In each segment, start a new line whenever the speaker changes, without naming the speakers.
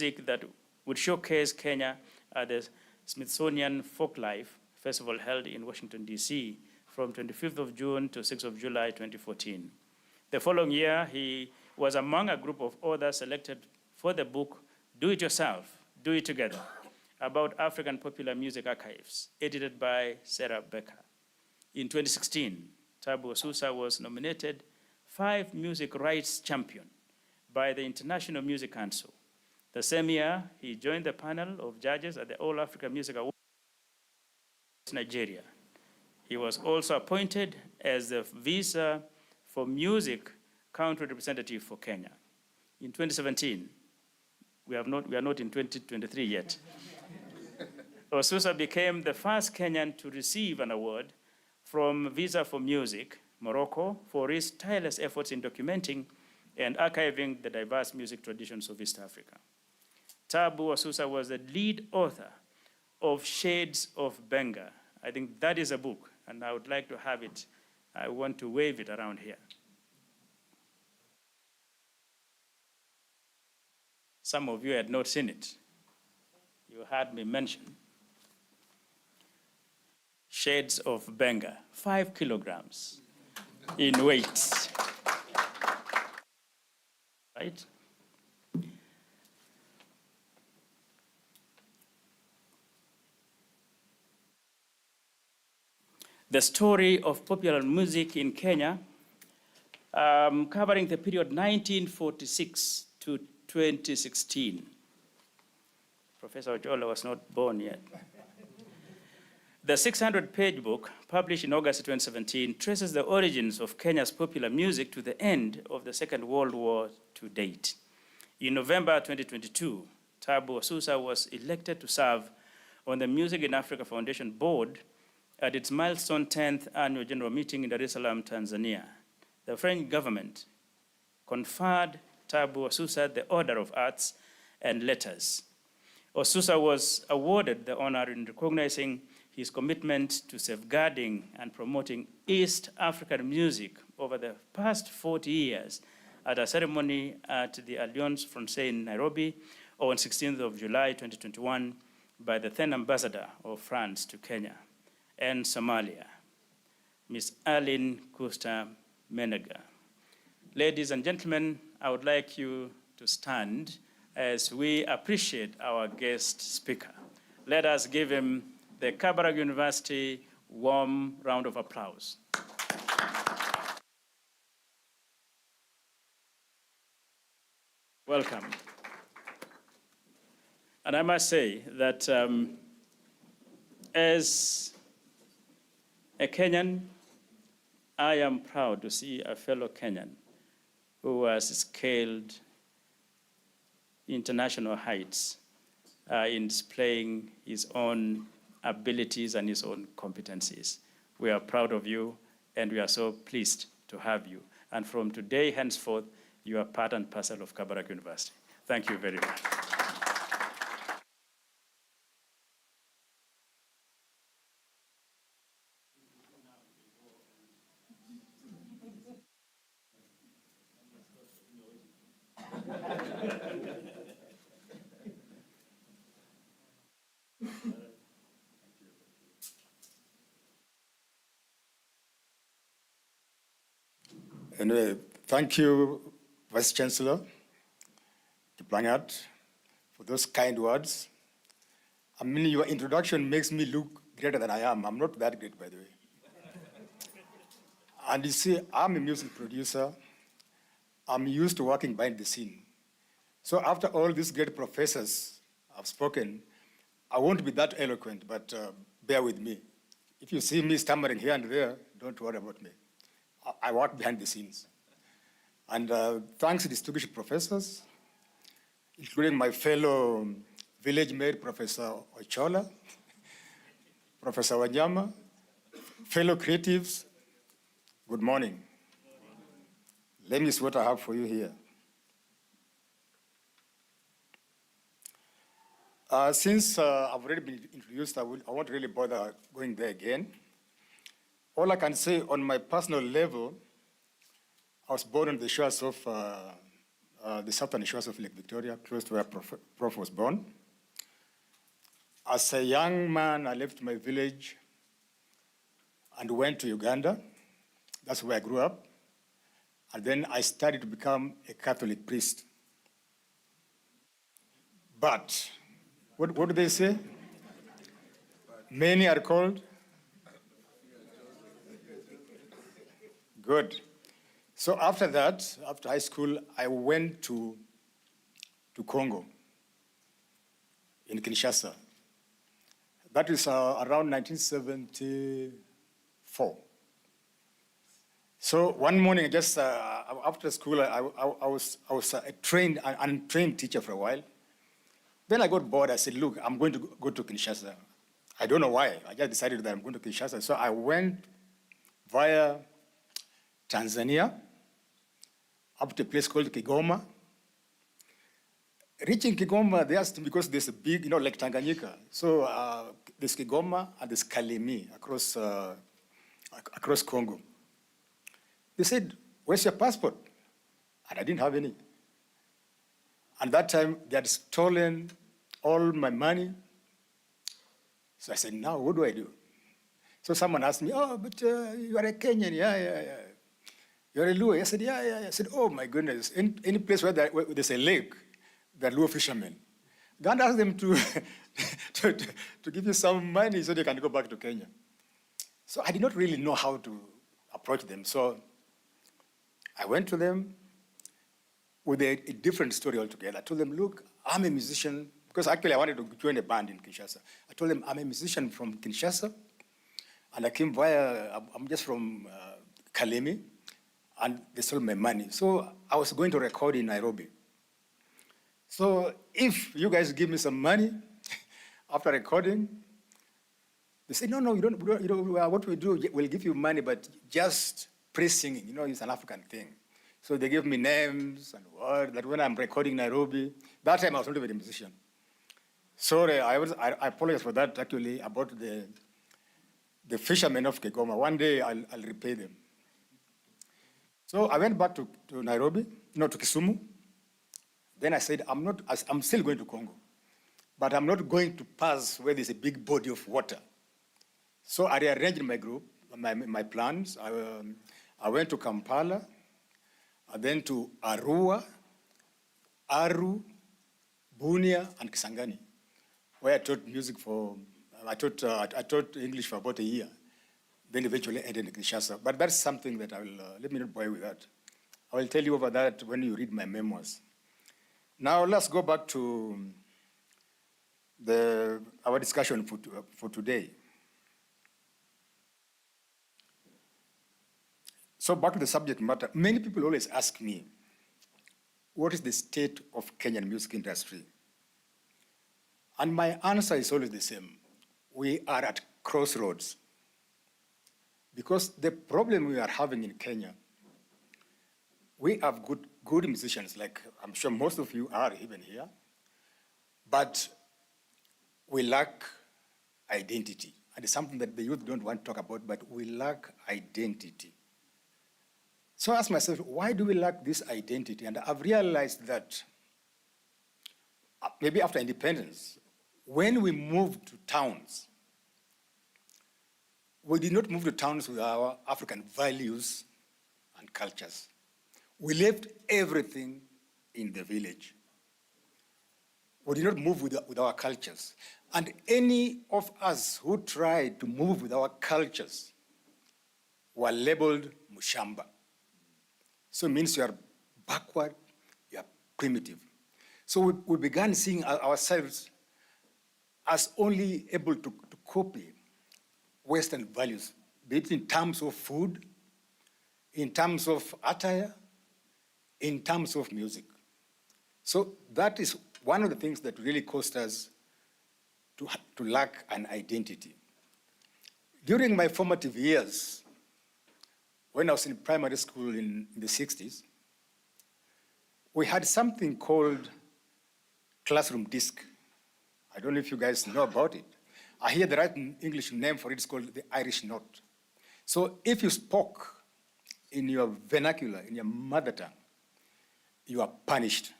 music that would showcase Kenya at the Smithsonian Folklife Festival held in Washington, D.C. from 25th of June to 6th of July 2014. The following year, he was among a group of authors selected for the book Do It Yourself, Do It Together, about African popular music archives, edited by Sarah Becker. In 2016, Tabu Osusa was nominated 5 Music Rights Champion by the International Music Council. The same year, he joined the panel of judges at the All Africa Music Awards in Nigeria. He was also appointed as the Visa for Music Country Representative for Kenya. In 2017, we are not in 2023 yet. Osusa became the first Kenyan to receive an award from Visa for Music, Morocco, for his tireless efforts in documenting and archiving the diverse music traditions of East Africa. Tabu Osusa was the lead author of Shades of Benga. I think that is a book, and I would like to have it. I want to wave it around here. Some of you had not seen it. You heard me mention. Shades of Benga, 5 kilograms in weight. Right? The story of popular music in Kenya, covering the period 1946 to 2016. Professor Ojola was not born yet. The 600-page book, published in August 2017, traces the origins of Kenya's popular music to the end of the Second World War to date. In November 2022, Tabu Osusa was elected to serve on the Music in Africa Foundation board at its milestone 10th annual general meeting in Dar es Salaam, Tanzania. The French government conferred Tabu Osusa the Order of Arts and Letters. Osusa was awarded the honor in recognizing his commitment to safeguarding and promoting East African music over the past 40 years at a ceremony at the Alliance Francaise in Nairobi on 16th of July 2021 by the then ambassador of France to Kenya and Somalia, Ms. Aline Kusta Menega. Ladies and gentlemen, I would like you to stand as we appreciate our guest speaker. Let us give him the Kabarak University warm round of applause. Welcome. And I must say that as a Kenyan, I am proud to see a fellow Kenyan who has scaled international heights in displaying his own abilities and his own competencies. We are proud of you, and we are so pleased to have you. And from today henceforth, you are part and parcel of Kabarak University. Thank you very much.
Anyway, thank you, Vice Chancellor Kiplagat, for those kind words. I mean, your introduction makes me look greater than I am. I'm not that great, by the way. And you see, I'm a music producer. I'm used to working behind the scene. So after all these great professors have spoken, I won't be that eloquent, but bear with me. If you see me stammering here and there, don't worry about me. I work behind the scenes. And thanks to distinguished professors, including my fellow village maid, Professor Ochola, Professor Wanyama, fellow creatives, good morning. Let me see what I have for you here. Since I've already been introduced, I won't really bother going there again. All I can say on my personal level, I was born on the shores of the southern shores of Lake Victoria, close to where Prof was born. As a young man, I left my village and went to Uganda. That's where I grew up. And then I studied to become a Catholic priest. But, what do they say? Many are called. Good. So after that, after high school, I went to Congo, in Kinshasa. That is around 1974. So one morning, just after school, I was a trained, an untrained teacher for a while. Then I got bored. I said, look, I'm going to go to Kinshasa. I don't know why. I just decided that I'm going to Kinshasa. So I went via Tanzania up to a place called Kigoma. Reaching Kigoma, they asked me, because there's a big, Lake Tanganyika. So there's Kigoma and there's Kalemi across Congo. They said, where's your passport? And I didn't have any. And that time, they had stolen all my money. So I said, now what do I do? So someone asked me, oh, but you are a Kenyan. Yeah. You're a Luo. I said, yeah. I said, oh my goodness. Any place where there's a lake, they're Luo fishermen. God asked them to give you some money so they can go back to Kenya. So I did not really know how to approach them. So I went to them with a different story altogether. I told them, look, I'm a musician, because actually I wanted to join a band in Kinshasa. I told them, I'm a musician from Kinshasa, and I came I'm just from Kalemi, and they stole my money. So I was going to record in Nairobi. So if you guys give me some money after recording, they say, no, you don't, what we do, we'll give you money, but just praise singing, it's an African thing. So they gave me names and words that when I'm recording Nairobi, that time I was not even a musician. Sorry, I apologize for that, actually, about the fishermen of Kigoma. One day I'll repay them. So I went back to Nairobi, to Kisumu. Then I said, I'm still going to Congo, but I'm not going to pass where there's a big body of water. So I rearranged my group, my plans. I went to Kampala, and then to Arua, Aru, Bunia, and Kisangani, where I taught music I taught English for about a year, then eventually ended in Kinshasa. But that's something that let me not bore you with that. I will tell you over that when you read my memoirs. Now let's go back to our discussion for today. So back to the subject matter. Many people always ask me, what is the state of Kenyan music industry? And my answer is always the same. We are at crossroads. Because the problem we are having in Kenya, we have good musicians, like I'm sure most of you are even here, but we lack identity. And it's something that the youth don't want to talk about, but we lack identity. So I asked myself, why do we lack this identity? And I've realized that maybe after independence, when we moved to towns, we did not move to towns with our African values and cultures. We left everything in the village. We did not move with our cultures. And any of us who tried to move with our cultures were labeled Mushamba. So it means you are backward, you are primitive. So we began seeing ourselves as only able to copy Western values, be it in terms of food, in terms of attire, in terms of music. So that is one of the things that really caused us to lack an identity. During my formative years, when I was in primary school in the 60s, we had something called classroom disc. I don't know if you guys know about it. I hear the right English name for it is called the Irish note. So if you spoke in your vernacular, in your mother tongue, you are punished.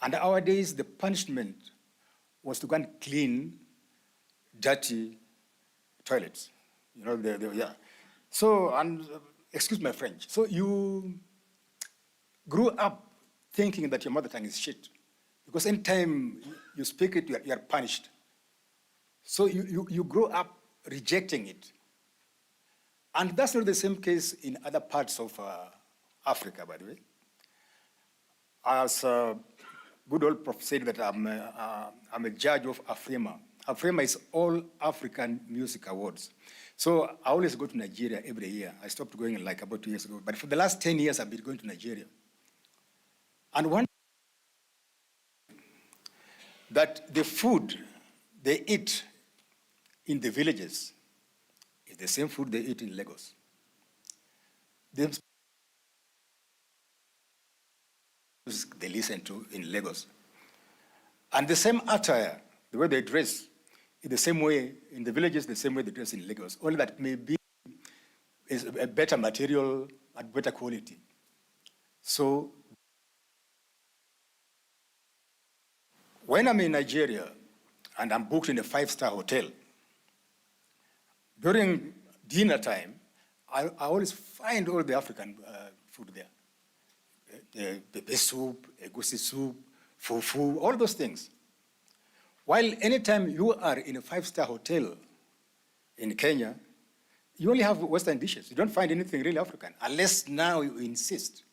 And our days, the punishment was to go and clean dirty toilets. You know, yeah. So, and excuse my French. So you grew up thinking that your mother tongue is shit. Because anytime you speak it, you are punished. So you grow up rejecting it. And that's not the same case in other parts of Africa, by the way. As good old prof said that I'm a judge of AFRIMA. AFRIMA is All African Music Awards. So I always go to Nigeria every year. I stopped going like about 2 years ago. But for the last 10 years, I've been going to Nigeria. And one, that the food they eat in the villages is the same food they eat in Lagos. They listen to in Lagos. And the same attire, the way they dress, is the same way in the villages, the same way they dress in Lagos. Only that maybe is a better material and better quality. So when I'm in Nigeria and I'm booked in a 5-star hotel, during dinner time, I always find all the African food there. Pepe soup, egusi soup, fufu, all those things. While anytime you are in a 5-star hotel in Kenya, you only have Western dishes. You don't find anything really African, unless now you insist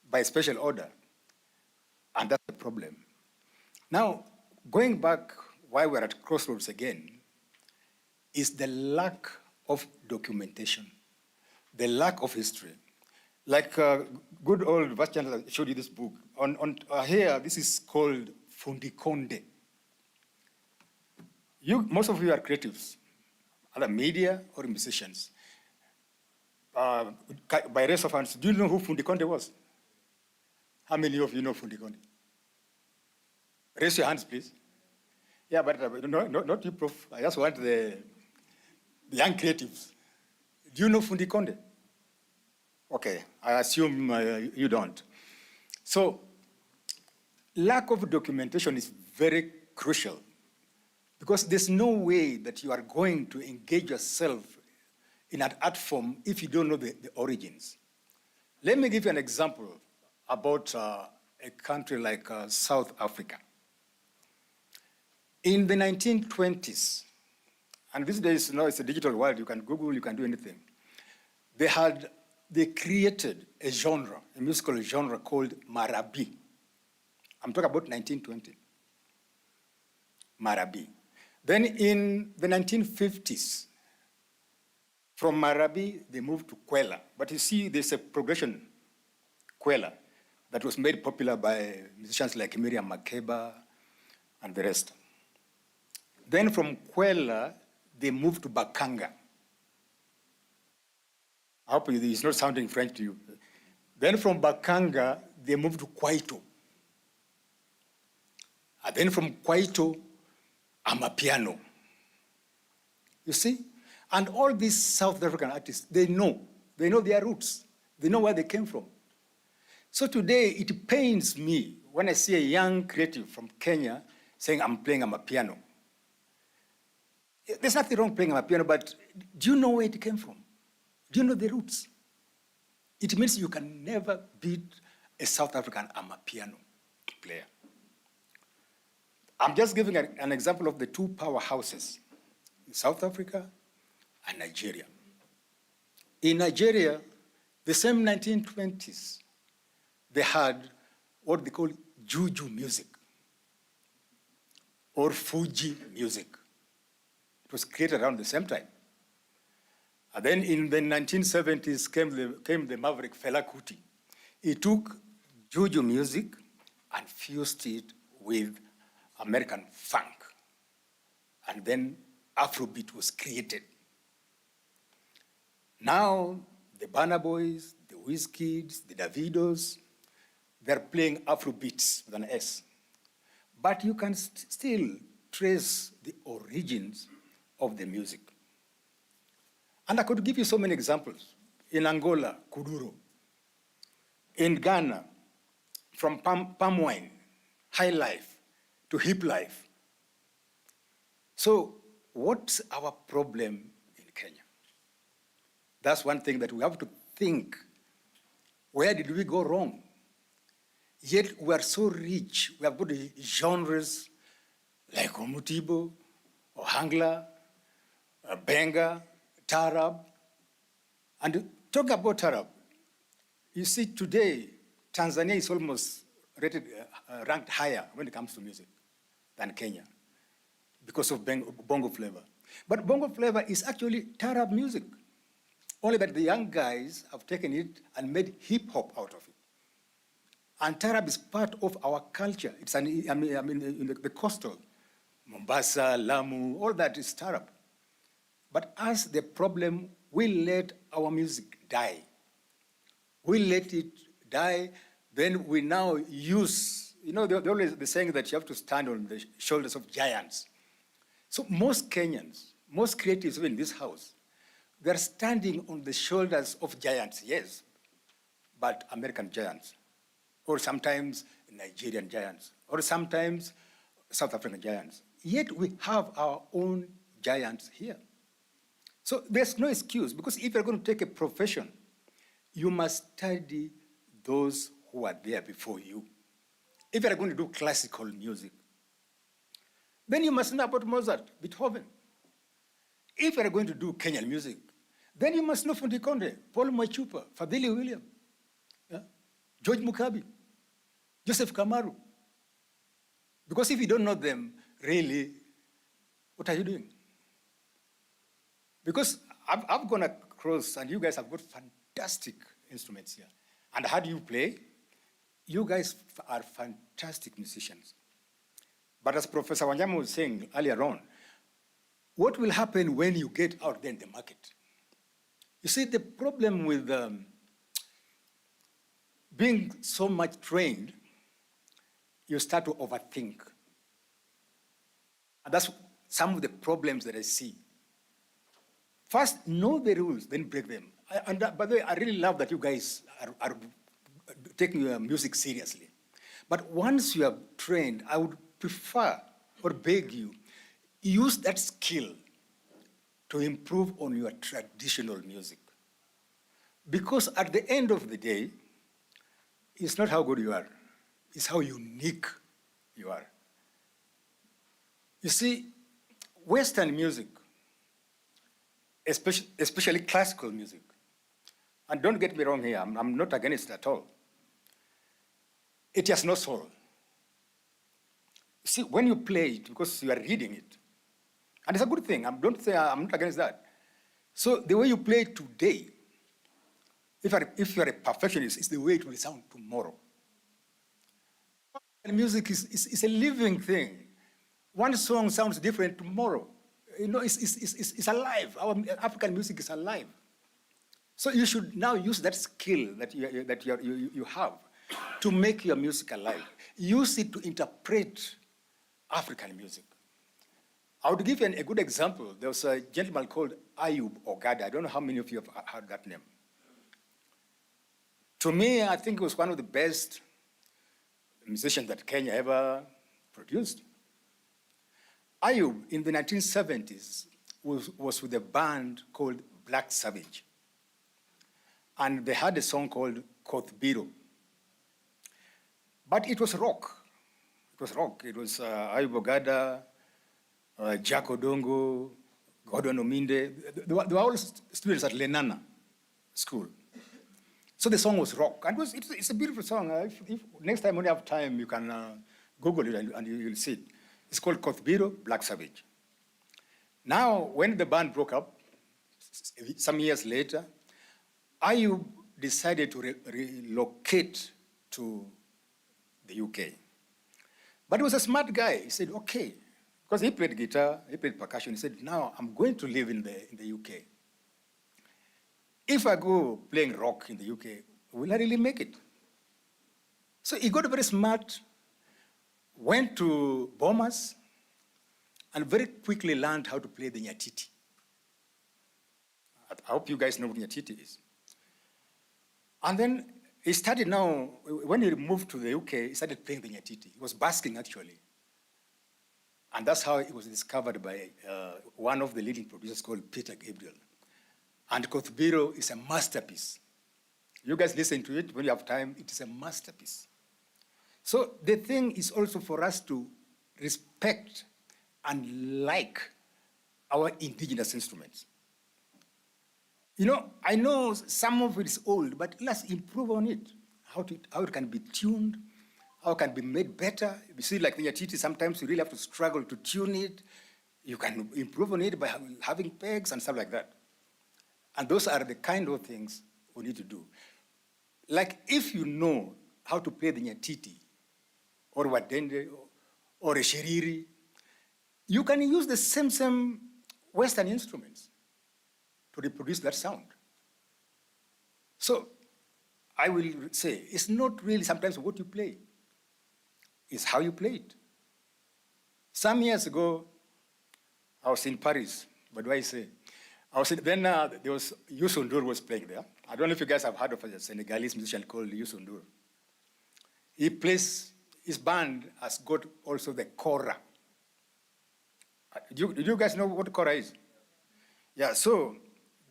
by special order. And that's the problem. Now, going back why we're at crossroads again, is the lack of documentation, the lack of history. Like good old Vice Chancellor showed you this book. Here, this is called Fundi Konde. Most of you are creatives, either media or musicians. By raise of hands, do you know who Fundi Konde was? How many of you know Fundi Konde? Raise your hands, please. Yeah, but not you, Prof. I just want the young creatives. Do you know Fundi Konde? Okay, I assume you don't. So, lack of documentation is very crucial because there's no way that you are going to engage yourself in an art form if you don't know the origins. Let me give you an example about a country like South Africa. In the 1920s, and these days, it's a digital world, you can Google, you can do anything. They created a genre, a musical genre called Marabi. I'm talking about 1920. Marabi. Then in the 1950s, from Marabi, they moved to Kwela. But you see, there's a progression, Kwela, that was made popular by musicians like Miriam Makeba and the rest. Then from Kwela, they moved to Bakanga. I hope it's not sounding French to you. Then from Bakanga, they moved to Kwaito. And then from Kwaito, Amapiano. You see? And all these South African artists, they know their roots. They know where they came from. So today, it pains me when I see a young creative from Kenya saying, I'm playing Amapiano. There's nothing wrong playing Amapiano, but do you know where it came from? Do you know the roots? It means you can never beat a South African Amapiano player. I'm just giving an example of the two powerhouses, in South Africa and Nigeria. In Nigeria, the same 1920s, they had what they call juju music or Fuji music. It was created around the same time. And then in the 1970s came the maverick Fela Kuti. He took juju music and fused it with American funk. And then Afrobeat was created. Now, the Burna Boys, the Wizkids, the Davidos, they're playing Afrobeats with an S. But you can still trace the origins of the music. And I could give you so many examples. In Angola, Kuduro. In Ghana, from palm wine, high life, to hip life. So what's our problem in Kenya? That's one thing that we have to think. Where did we go wrong? Yet we are so rich. We have got genres like Omutibo, Ohangla, Benga, Tarab. And talk about Tarab. You see, today, Tanzania is almost ranked higher when it comes to music than Kenya because of bongo flavor. But bongo flavor is actually Tarab music. Only that the young guys have taken it and made hip hop out of it. And Tarab is part of our culture. It's in the coastal, Mombasa, Lamu, all that is Tarab. But as the problem, we let our music die. We let it die, then we now use, they're always saying that you have to stand on the shoulders of giants. So most Kenyans, most creatives in this house, they're standing on the shoulders of giants, yes, but American giants, or sometimes Nigerian giants, or sometimes South African giants. Yet we have our own giants here. So there's no excuse, because if you're going to take a profession, you must study those who are there before you. If you're going to do classical music, then you must know about Mozart, Beethoven. If you're going to do Kenyan music, then you must know Fundi Konde, Paul Mwachupa, Fadhili William, George Mukabi, Joseph Kamaru. Because if you don't know them, really, what are you doing? Because I've gone across, and you guys have got fantastic instruments here. And how do you play? You guys are fantastic musicians. But as Professor Wanyama was saying earlier on, what will happen when you get out there in the market? You see, the problem with being so much trained, you start to overthink. And that's some of the problems that I see. First, know the rules, then break them. And by the way, I really love that you guys are taking your music seriously. But once you are trained, I would prefer or beg you, use that skill to improve on your traditional music. Because at the end of the day, it's not how good you are, it's how unique you are. You see, Western music, especially classical music, and don't get me wrong here, I'm not against it at all. It has no soul. See, when you play it, because you are reading it, and it's a good thing, I'm not against that. So the way you play it today, if you're a perfectionist, it's the way it will sound tomorrow. And music is a living thing. One song sounds different tomorrow. It's alive. Our African music is alive. So you should now use that skill that you have to make your music alive. Use it to interpret African music. I would give you a good example. There was a gentleman called Ayub Ogada. I don't know how many of you have heard that name. To me, I think he was one of the best musicians that Kenya ever produced. Ayub, in the 1970s, was with a band called Black Savage. And they had a song called Kothbiro. But it was rock. It was rock. It was Ayub Ogada, Jack Odongo, Gordon Ominde. They were all students at Lenana School. So the song was rock. And it's a beautiful song. If next time when you have time, you can Google it and you'll see it. It's called Kothbiro, Black Savage. Now, when the band broke up, some years later, Ayub decided to relocate to the UK. But he was a smart guy. He said, okay, because he played guitar, he played percussion. He said, now I'm going to live in the UK. If I go playing rock in the UK, will I really make it? So he got very smart, went to Bomas, and very quickly learned how to play the nyatiti. I hope you guys know what nyatiti is. And then He started now, when he moved to the UK, he started playing the Nyatiti. He was basking, actually. And that's how it was discovered by one of the leading producers called Peter Gabriel. And Kothbiro is a masterpiece. You guys listen to it when you have time. It is a masterpiece. So the thing is also for us to respect and like our indigenous instruments. You know, I know some of it is old, but let's improve on it. How it can be tuned, how it can be made better. You see, like the Nyatiti, sometimes you really have to struggle to tune it. You can improve on it by having pegs and stuff like that. And those are the kind of things we need to do. Like if you know how to play the Nyatiti, or Wadende, or a Shiriri, you can use the same Western instruments to reproduce that sound. So I will say, it's not really sometimes what you play, it's how you play it. Some years ago, I was in Paris. What do I say? There was Youssou N'Dour was playing there. I don't know if you guys have heard of a Senegalese musician called Youssou N'Dour. He plays, his band has got also the kora. Do you guys know what kora is? Yeah, so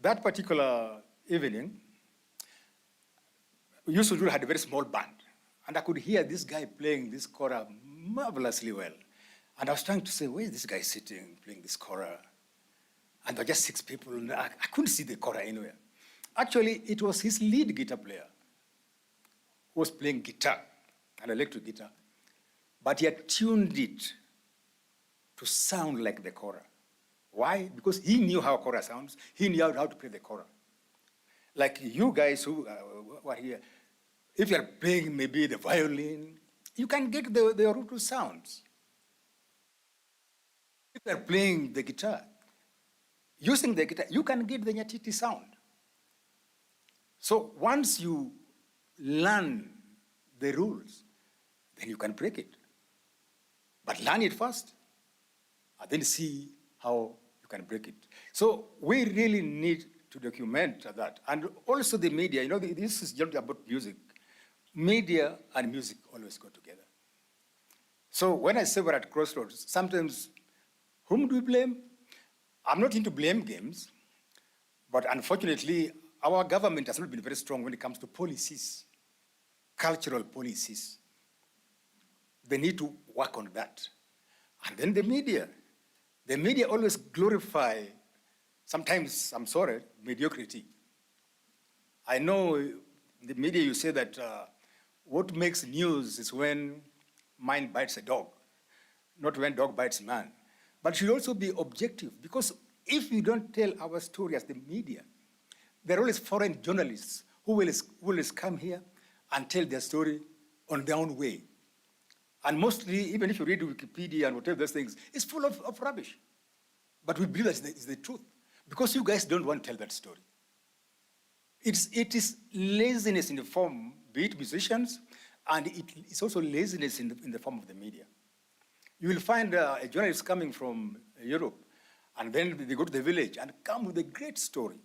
that particular evening, Youssou N'Dour had a very small band. And I could hear this guy playing this kora marvelously well. And I was trying to say, where is this guy sitting, playing this kora? And there were just 6 people. I couldn't see the kora anywhere. Actually, it was his lead guitar player who was playing guitar, an electric guitar. But he had tuned it to sound like the kora. Why? Because he knew how kora sounds. He knew how to play the kora. Like you guys who are here, if you're playing maybe the violin, you can get the Rutu sounds. If you're playing the guitar, using the guitar, you can get the Nyatiti sound. So once you learn the rules, then you can break it. But learn it first, and then see how you can break it. So we really need to document that. And also the media, you know, this is just about music. Media and music always go together. So when I say we're at crossroads, sometimes, whom do we blame? I'm not into blame games, but unfortunately, our government has not been very strong when it comes to policies, cultural policies. They need to work on that. And then the media always glorify, sometimes, I'm sorry, mediocrity. I know in the media you say that what makes news is when man bites a dog, not when dog bites man. But it should also be objective, because if we don't tell our story as the media, there are always foreign journalists who will come here and tell their story on their own way. And mostly, even if you read Wikipedia and whatever those things, it's full of rubbish. But we believe that it's the truth, because you guys don't want to tell that story. It is laziness in the form, be it musicians, and it's also laziness in the form of the media. You will find a journalist coming from Europe, and then they go to the village and come with a great story.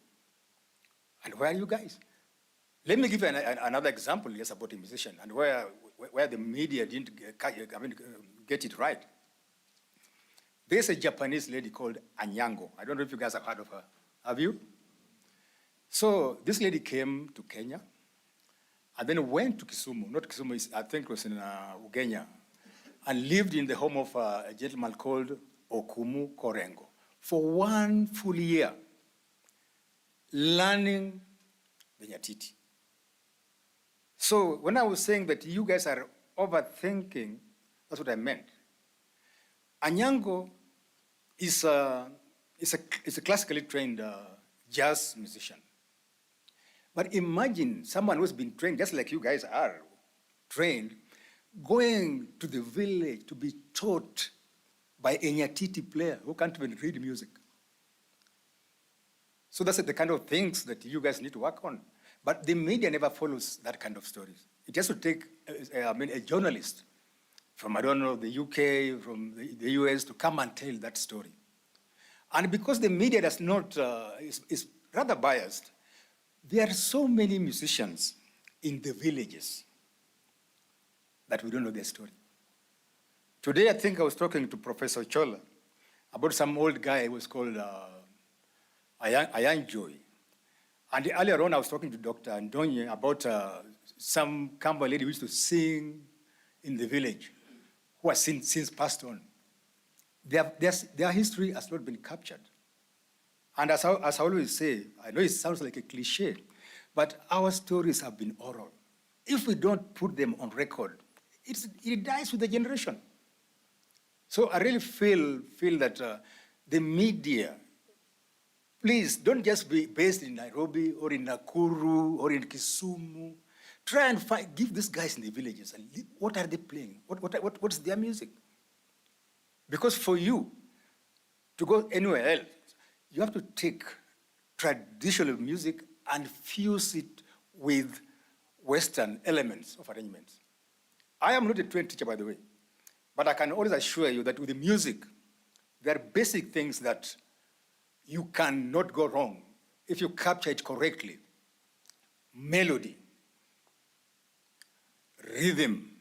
And where are you guys? Let me give you another example, yes, about a musician, and where the media didn't get it right. There's a Japanese lady called Anyango. I don't know if you guys have heard of her. Have you? So this lady came to Kenya, and then went to Kisumu. Not Kisumu, I think it was in Ugenya, and lived in the home of a gentleman called Okumu Korengo for 1 full year, learning the Nyatiti. So when I was saying that you guys are overthinking, that's what I meant. Anyango is a classically trained jazz musician. But imagine someone who's been trained, just like you guys are trained, going to the village to be taught by a Nyatiti player who can't even read music. So that's the kind of things that you guys need to work on. But the media never follows that kind of stories. It has to take a journalist from, I don't know, the UK, from the US to come and tell that story. And because the media does not, is rather biased, there are so many musicians in the villages that we don't know their story. Today, I think I was talking to Professor Chola about some old guy who was called Ayan Joy. And earlier on, I was talking to Dr. Ndonye about some Kamba lady who used to sing in the village, who has since passed on. Their history has not been captured. And as I always say, I know it sounds like a cliche, but our stories have been oral. If we don't put them on record, it dies with the generation. So I really feel that the media, please don't just be based in Nairobi or in Nakuru or in Kisumu. Try and give these guys in the villages, and what are they playing? What's their music? Because for you to go anywhere else, you have to take traditional music and fuse it with Western elements of arrangements. I am not a trained teacher, by the way, but I can always assure you that with the music, there are basic things that you cannot go wrong if you capture it correctly. Melody, rhythm,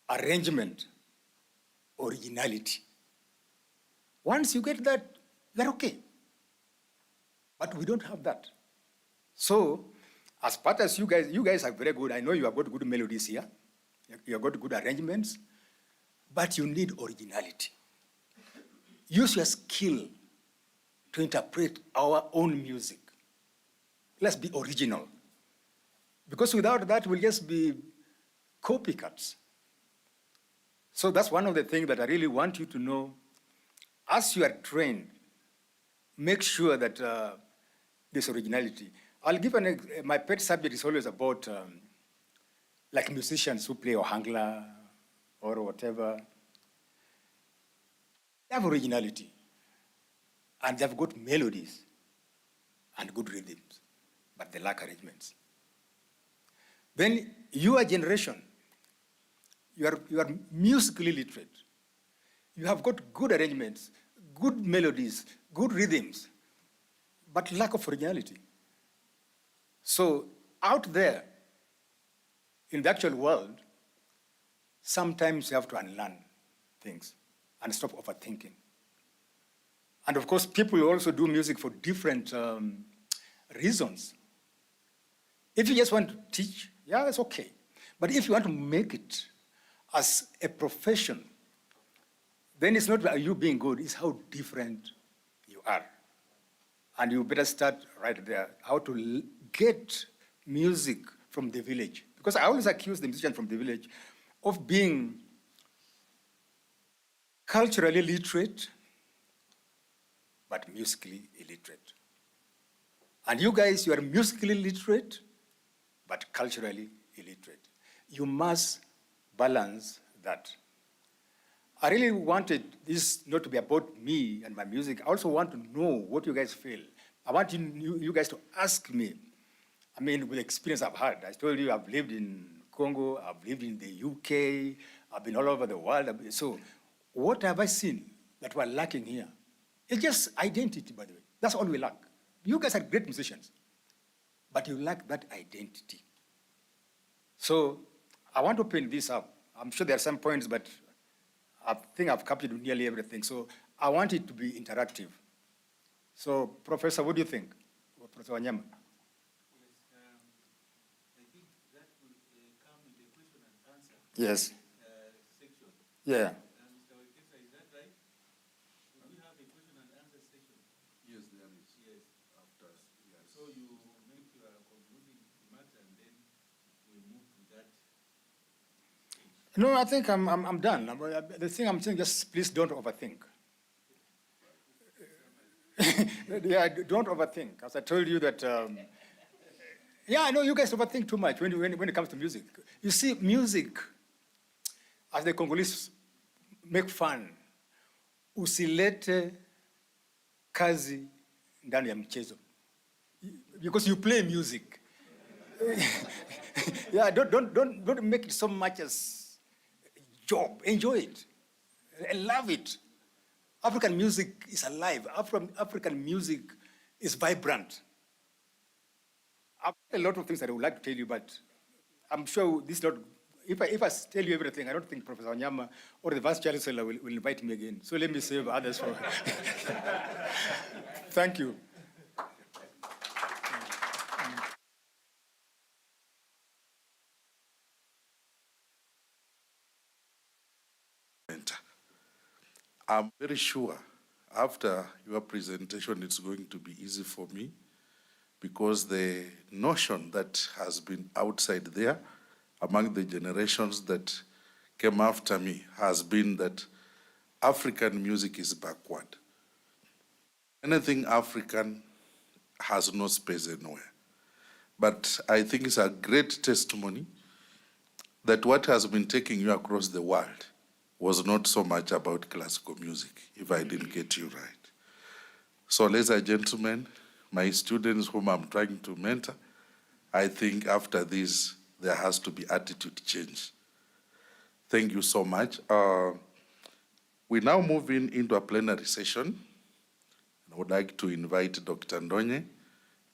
arrangement, originality. Once you get that, they're okay. But we don't have that. So, as part as you guys are very good. I know you have got good melodies here. You have got good arrangements, but you need originality. Use your skill to interpret our own music. Let's be original. Because without that, we'll just be copycats. So that's one of the things that I really want you to know. As you are trained, make sure that there's originality. I'll give my pet subject is always about like musicians who play ohangla or whatever. They have originality, and they've got melodies and good rhythms, but they lack arrangements. Then your generation, you are musically literate. You have got good arrangements, good melodies, good rhythms, but lack of originality. So out there, in the actual world, sometimes you have to unlearn things and stop overthinking. And of course, people also do music for different reasons. If you just want to teach, yeah, that's okay. But if you want to make it as a profession, then it's not about you being good, it's how different you are. And you better start right there, how to get music from the village. Because I always accuse the musicians from the village of being culturally literate, but musically illiterate. And you guys, you are musically literate, but culturally illiterate. You must balance that. I really wanted this not to be about me and my music. I also want to know what you guys feel. I want you guys to ask me. I mean, with the experience I've had. I told you I've lived in Congo, I've lived in the UK, I've been all over the world. So what have I seen that we're lacking here? It's just identity, by the way. That's all we lack. You guys are great musicians, but you lack that identity. So I want to open this up. I'm sure there are some points, but I think I've captured nearly everything. So I want it to be interactive. So, Professor, what do you think? Professor Wanyama?
I think that will come in the question and answer
Yes.
section.
Yeah.
Mr. Wekesa, is that right? Do we have a question and answer section?
Yes, there is.
Yes.
After, yes.
So you make your concluding remarks and then we move to that.
No, I think I'm done. The thing I'm saying, just please don't overthink. Yeah, don't overthink. As I told you that, yeah, I know you guys overthink too much when it comes to music. You see, music, as the Congolese make fun, usilete kazi ndani ya mchezo. Because you play music. Yeah, don't make it so much as job. Enjoy it. I love it. African music is alive. African music is vibrant. I've a lot of things that I would like to tell you, but I'm sure this is not. If I tell you everything, I don't think Professor Wanyama or the Vice Chancellor will invite me again. So let me save others for. Thank you.
I'm very sure after your presentation, it's going to be easy for me because the notion that has been outside there among the generations that came after me has been that African music is backward. Anything African has no space anywhere. But I think it's a great testimony that what has been taking you across the world was not so much about classical music, if I didn't get you right. So, ladies and gentlemen, my students whom I'm trying to mentor, I think after this, there has to be attitude change. Thank you so much. We now move into a plenary session. I would like to invite Dr. Ndonye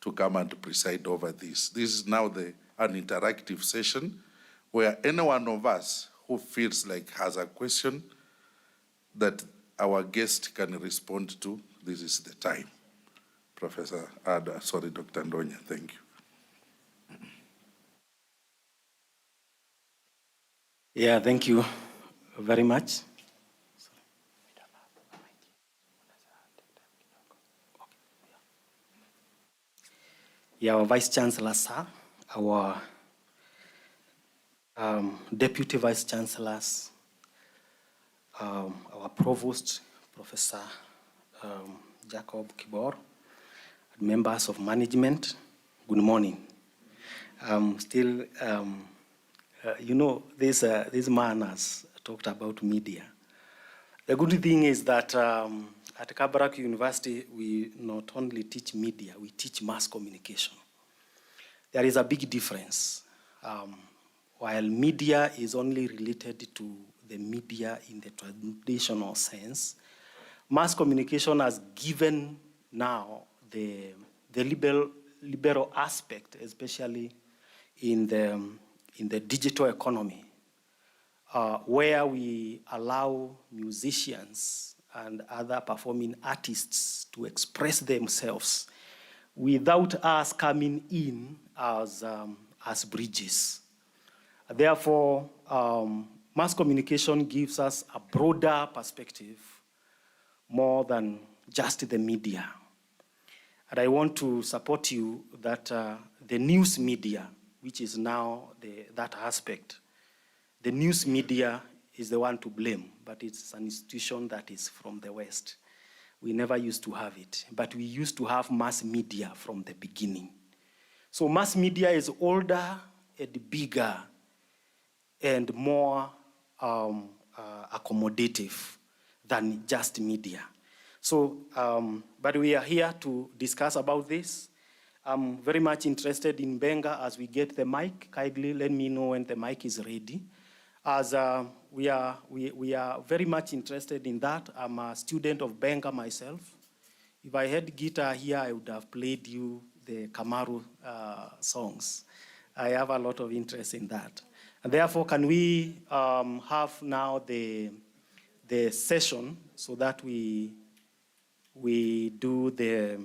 to come and preside over this. This is now an interactive session where any one of us who feels like has a question that our guest can respond to, this is the time. Dr. Ndonye, thank you.
Yeah, thank you very much. Yeah, our Vice Chancellor, sir, our Deputy Vice Chancellors, our Provost, Professor Jacob Kibor, members of management, good morning. You know, this man has talked about media. The good thing is that at Kabarak University, we not only teach media, we teach mass communication. There is a big difference. While media is only related to the media in the traditional sense, mass communication has given now the liberal aspect, especially in the digital economy, where we allow musicians and other performing artists to express themselves without us coming in as bridges. Therefore, mass communication gives us a broader perspective more than just the media. And I want to support you that the news media, which is now that aspect, the news media is the one to blame, but it's an institution that is from the West. We never used to have it, but we used to have mass media from the beginning. So mass media is older and bigger and more accommodative than just media. So, but we are here to discuss about this. I'm very much interested in Benga. As we get the mic, kindly let me know when the mic is ready. As we are very much interested in that. I'm a student of Benga myself. If I had guitar here, I would have played you the Kamaru songs. I have a lot of interest in that. And therefore, can we have now the session so that we do the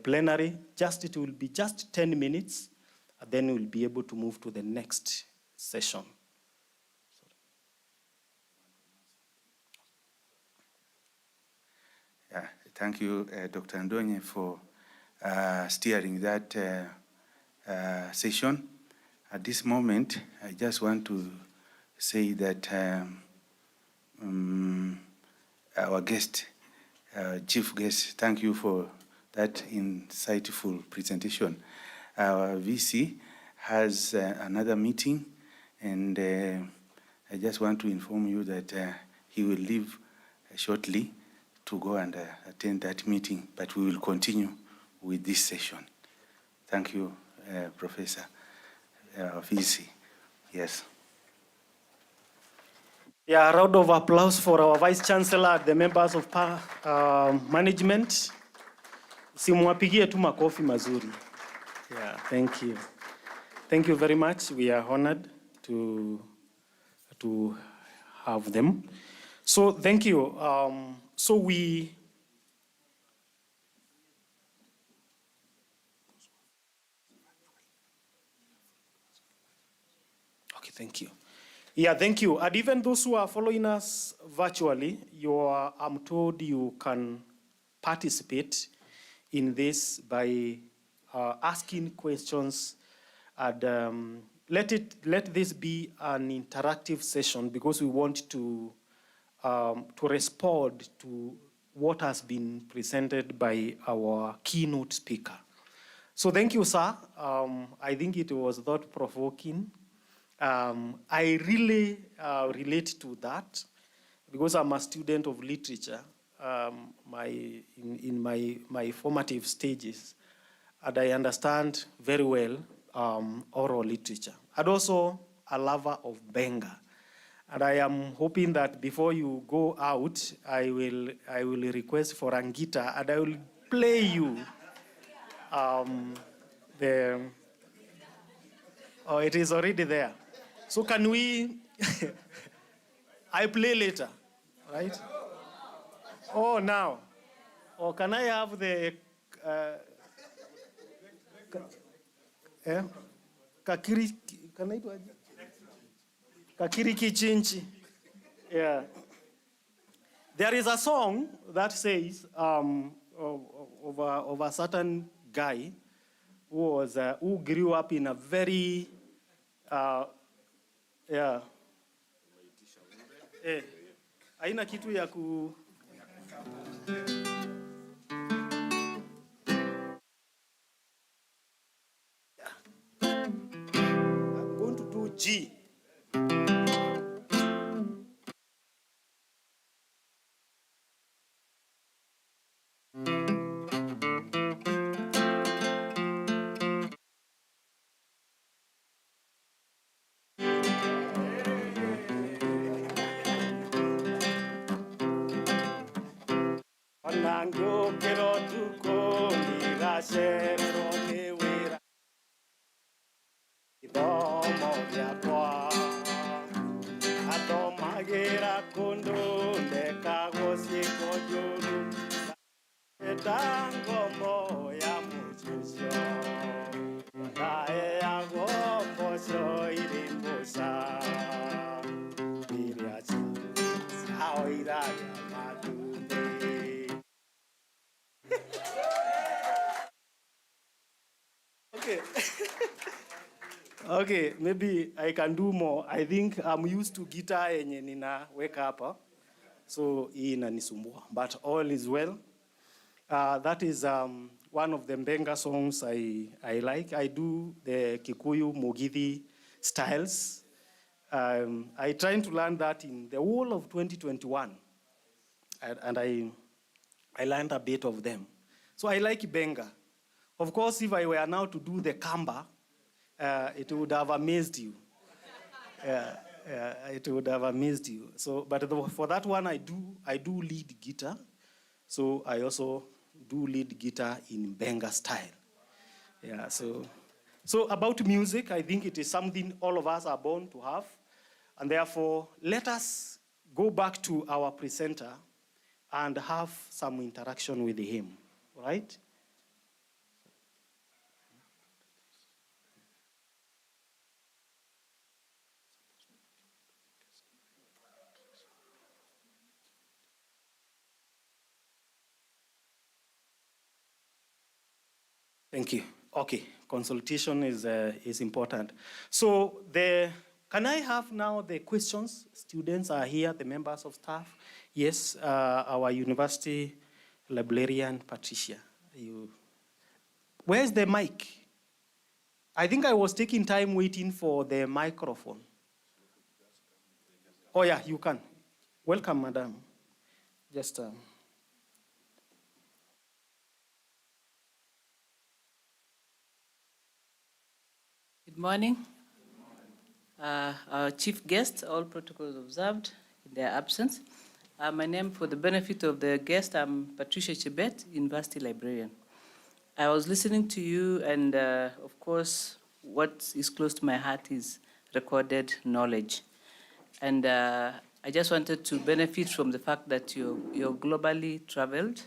plenary? It will be just 10 minutes, and then we'll be able to move to the next session.
Yeah, thank you, Dr. Ndonye, for steering that session. At this moment, I just want to say that our guest, chief guest, thank you for that insightful presentation. Our VC has another meeting, and I just want to inform you that he will leave shortly to go and attend that meeting, but we will continue with this session. Thank you, Professor VC. Yes.
Yeah, a round of applause for our Vice Chancellor, the members of management. Simwapigie tu makofi mazuri. Yeah, thank you. Thank you very much. We are honored to have them. So thank you. Okay, thank you. Yeah, thank you. And even those who are following us virtually, I'm told you can participate in this by asking questions, and let this be an interactive session because we want to respond to what has been presented by our keynote speaker. So thank you, sir. I think it was thought-provoking. I really relate to that because I'm a student of literature in my formative stages, and I understand very well oral literature, and also a lover of Benga. And I am hoping that before you go out, I will request for a guitar, and I will play you oh, it is already there. So can we, I play later, right? Oh, now. Or can I have the, kakiri, can I do it? Kakiri Kichinchi. Yeah. There is a song that says of a certain guy who grew up in a very yeah. Haina kitu ya ku I'm going to do G. Onango kero tuko ni gasero ni wira idomo yakwa atomagera kundu ndekago sikojuru etango moya muchusho nae yago posho irimbusa iriachi sao iraya madune. Okay. Okay, maybe I can do more. I think I'm used to guitar yenye ninaweka hapa. So hii inanisumbua. But all is well. That is one of the Mbenga songs I like. I do the Kikuyu Mugithi styles. I tried to learn that in the whole of 2021. And I learned a bit of them. So I like Benga. Of course, if I were now to do the Kamba, it would have amazed you. It would have amazed you. So, but for that one, I do lead guitar. So I also do lead guitar in Benga style. Yeah. So about music, I think it is something all of us are born to have, and therefore let us go back to our presenter and have some interaction with him. Right? Thank you. Okay, consultation is important. So can I have now the questions? Students are here, the members of staff. Yes, our university librarian, Patricia. Where's the mic? I think I was taking time waiting for the microphone. Oh yeah, you can. Welcome, madam. Just.
Good morning. Our chief guests, all protocols observed in their absence. My name, for the benefit of the guest, I'm Patricia Chebet, University Librarian. I was listening to you, and of course, what is close to my heart is recorded knowledge. And I just wanted to benefit from the fact that you're globally traveled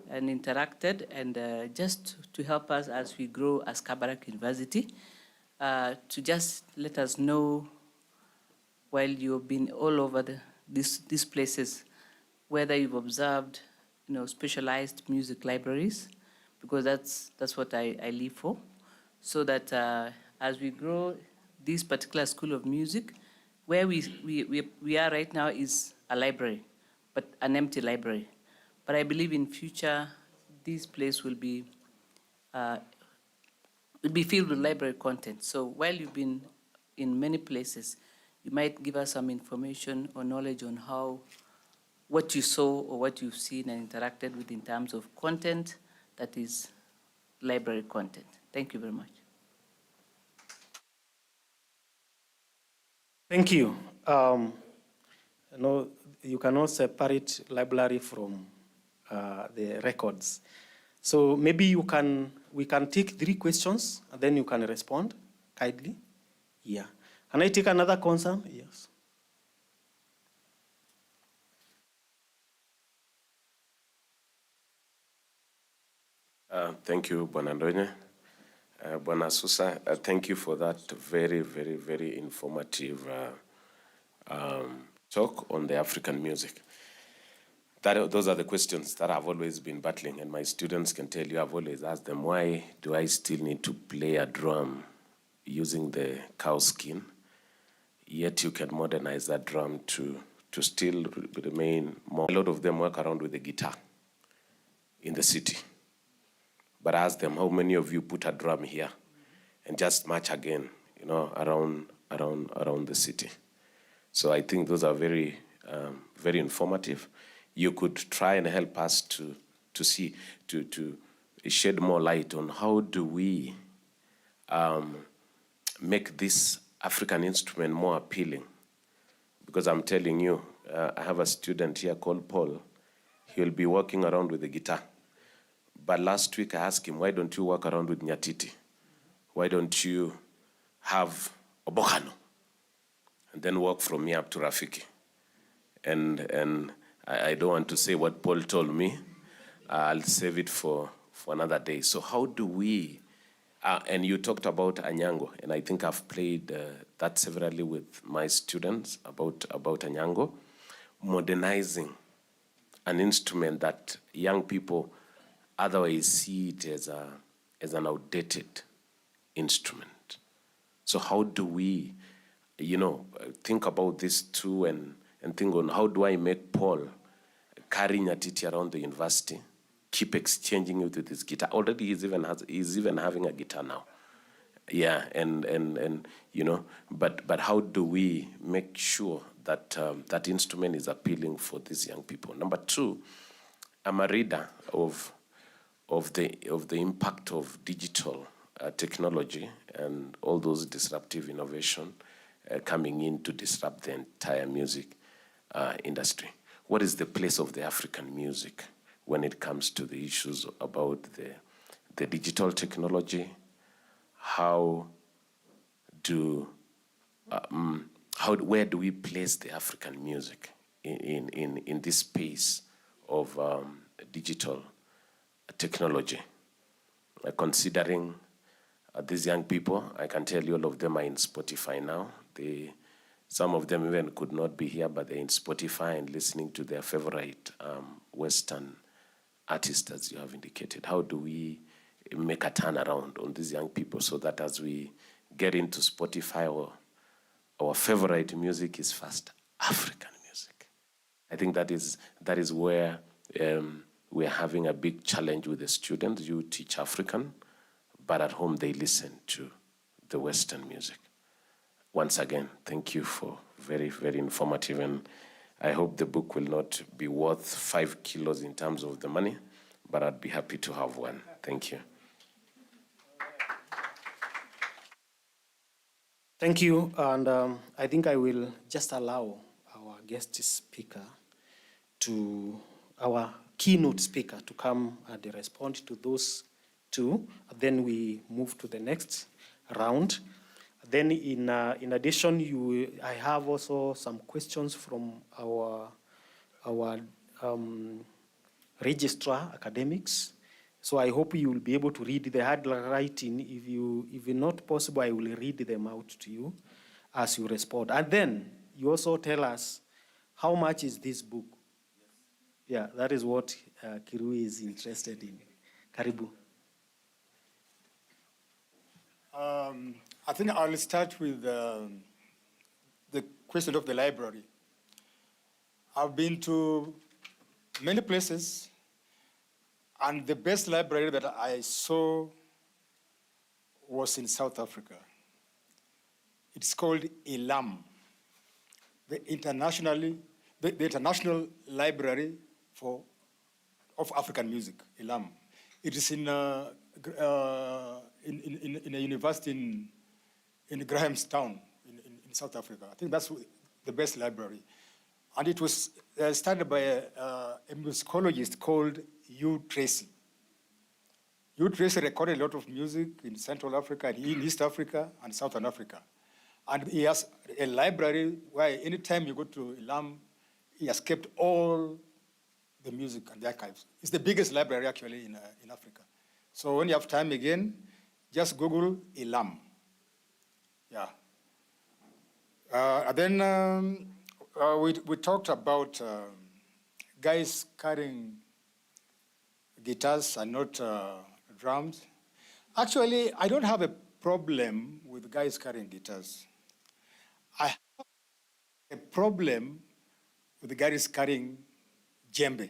and interacted, and just to help us as we grow as Kabarak University, to just let us know, while you've been all over these places, whether you've observed, specialized music libraries, because that's what I live for, so that as we grow this particular school of music, where we are right now is a library, but an empty library. But I believe in future, this place will be filled with library content. So while you've been in many places, you might give us some information or knowledge on what you saw or what you've seen and interacted with in terms of content that is library content. Thank you very much.
Thank you. You cannot separate library from the records. So maybe we can take 3 questions, and then you can respond kindly. Yeah. Can I take another concern? Yes.
Thank you, Bonandone. Bwana Susa, thank you for that very, very, very informative talk on the African music. Those are the questions that I've always been battling, and my students can tell you I've always asked them, why do I still need to play a drum using the cow skin, yet you can modernize that drum to still remain more. A lot of them work around with the guitar in the city. But I ask them, how many of you put a drum here and just march again, around the city? So I think those are very, very informative. You could try and help us to shed more light on how do we make this African instrument more appealing. Because I'm telling you, I have a student here called Paul. He'll be walking around with the guitar. But last week I asked him, why don't you walk around with Nyatiti? Why don't you have Obokano? And then walk from here up to Rafiki. And I don't want to say what Paul told me. I'll save it for another day. So how do we, and you talked about Anyango, and I think I've played that severally with my students about Anyango, modernizing an instrument that young people otherwise see it as an outdated instrument. So how do we, think about this too, and think on how do I make Paul carry Nyatiti around the university, keep exchanging it with his guitar. Already he's even having a guitar now. Yeah, and but how do we make sure that that instrument is appealing for these young people? Number 2, I'm a reader of the impact of digital technology and all those disruptive innovation coming in to disrupt the entire music industry. What is the place of the African music when it comes to the issues about the digital technology? Where do we place the African music in this space of digital technology? Considering these young people, I can tell you all of them are in Spotify now. Some of them even could not be here, but they're in Spotify and listening to their favorite Western artists, as you have indicated. How do we make a turnaround on these young people so that as we get into Spotify, our favorite music is first African music? I think that is where we're having a big challenge with the students. You teach African, but at home they listen to the Western music. Once again, thank you for very, very informative, and I hope the book will not be worth 5 kilos in terms of the money, but I'd be happy to have one. Thank you.
Thank you, and I think I will just allow our guest speaker our keynote speaker to come and respond to those 2. Then we move to the next round. Then in addition, I have also some questions from our registrar academics. So I hope you will be able to read the handwriting. If not possible, I will read them out to you as you respond. And then you also tell us how much is this book. Yeah, that is what Kirui is interested in. Karibu.
I think I'll start with the question of the library. I've been to many places, and the best library that I saw was in South Africa. It's called ILAM, the International Library of African Music, ILAM. It is in a university in Grahamstown in South Africa. I think that's the best library. And it was started by a musicologist called Hugh Tracy. Hugh Tracy recorded a lot of music in Central Africa, and in East Africa, and Southern Africa. And he has a library where anytime you go to ILAM, he has kept all the music and the archives. It's the biggest library actually in Africa. So when you have time again, just Google ILAM. Yeah. And then we talked about guys carrying guitars and not drums. Actually, I don't have a problem with guys carrying guitars. I have a problem with the guys carrying djembe.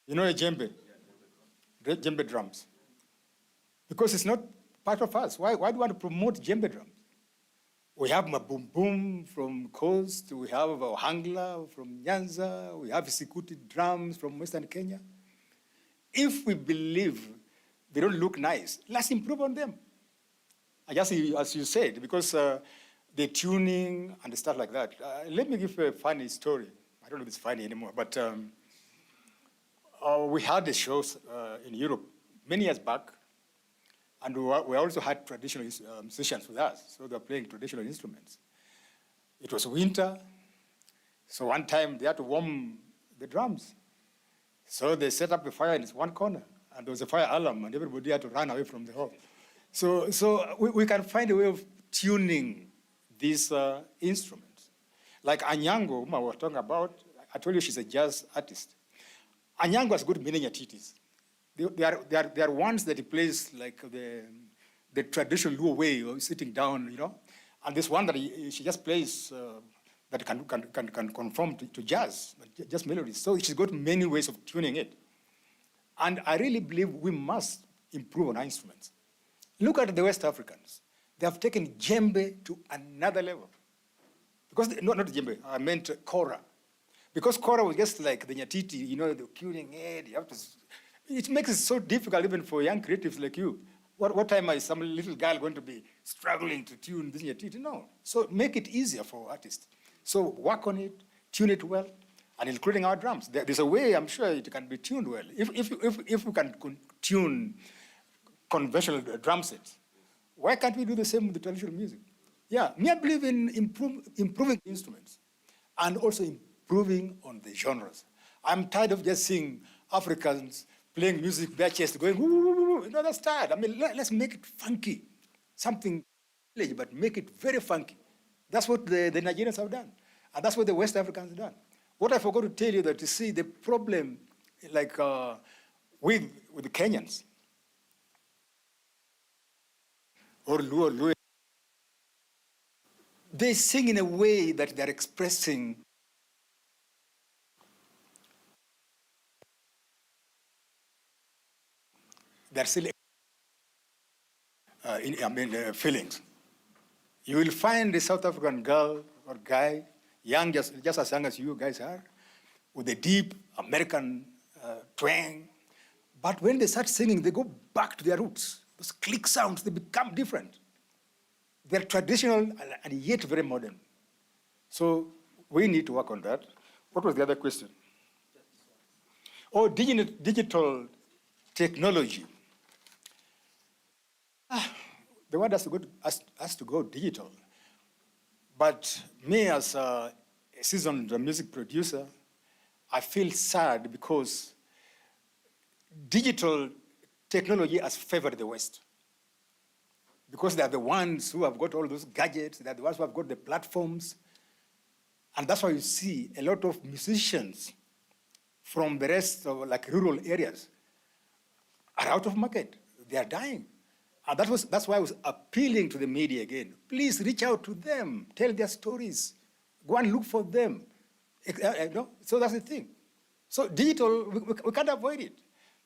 You know a djembe? Djembe drums. Because it's not part of us. Why do you want to promote djembe drums? We have Maboom Boom from Coast, we have Ohangla from Nyanza, we have Sikuti drums from Western Kenya. If we believe they don't look nice, let's improve on them. I guess, as you said, because the tuning and stuff like that. Let me give a funny story. I don't know if it's funny anymore, but we had a show in Europe many years back, and we also had traditional musicians with us, so they were playing traditional instruments. It was winter, so one time they had to warm the drums. So they set up a fire in this one corner, and there was a fire alarm, and everybody had to run away from the hall. So we can find a way of tuning these instruments. Like Anyango, whom I was talking about, I told you she's a jazz artist. Anyango has got many nyatitis. They are ones that he plays like the traditional Luo way, or sitting down, you know. And this one that she just plays that can conform to jazz, just melodies. So she's got many ways of tuning it. And I really believe we must improve on our instruments. Look at the West Africans. They have taken djembe to another level. Because, not djembe, I meant kora. Because kora was just like the nyatiti, you know, the tuning it, you have to, it makes it so difficult even for young creatives like you. What time is some little girl going to be struggling to tune this nyatiti? No. So make it easier for artists. So work on it, tune it well, and including our drums. There's a way, I'm sure it can be tuned well. If we can tune conventional drum sets, why can't we do the same with the traditional music? Yeah, me, I believe in improving instruments and also improving on the genres. I'm tired of just seeing Africans playing music, bare chest, going, woo. No, that's tired. I mean, let's make it funky. Something, but make it very funky. That's what the Nigerians have done. And that's what the West Africans have done. What I forgot to tell you that, you see, the problem, like with the Kenyans, or Luo, they sing in a way that they're expressing their still feelings. You will find a South African girl or guy, young, just as young as you guys are, with a deep American twang. But when they start singing, they go back to their roots. Those click sounds, they become different. They're traditional and yet very modern. So we need to work on that. What was the other question? Oh, digital technology. The world has to go digital. But me as a seasoned music producer, I feel sad because digital technology has favored the West. Because they are the ones who have got all those gadgets, they are the ones who have got the platforms. And that's why you see a lot of musicians from the rest of like rural areas are out of market. They are dying. And that's why I was appealing to the media again. Please reach out to them, tell their stories, go and look for them. No? So that's the thing. So digital, we can't avoid it,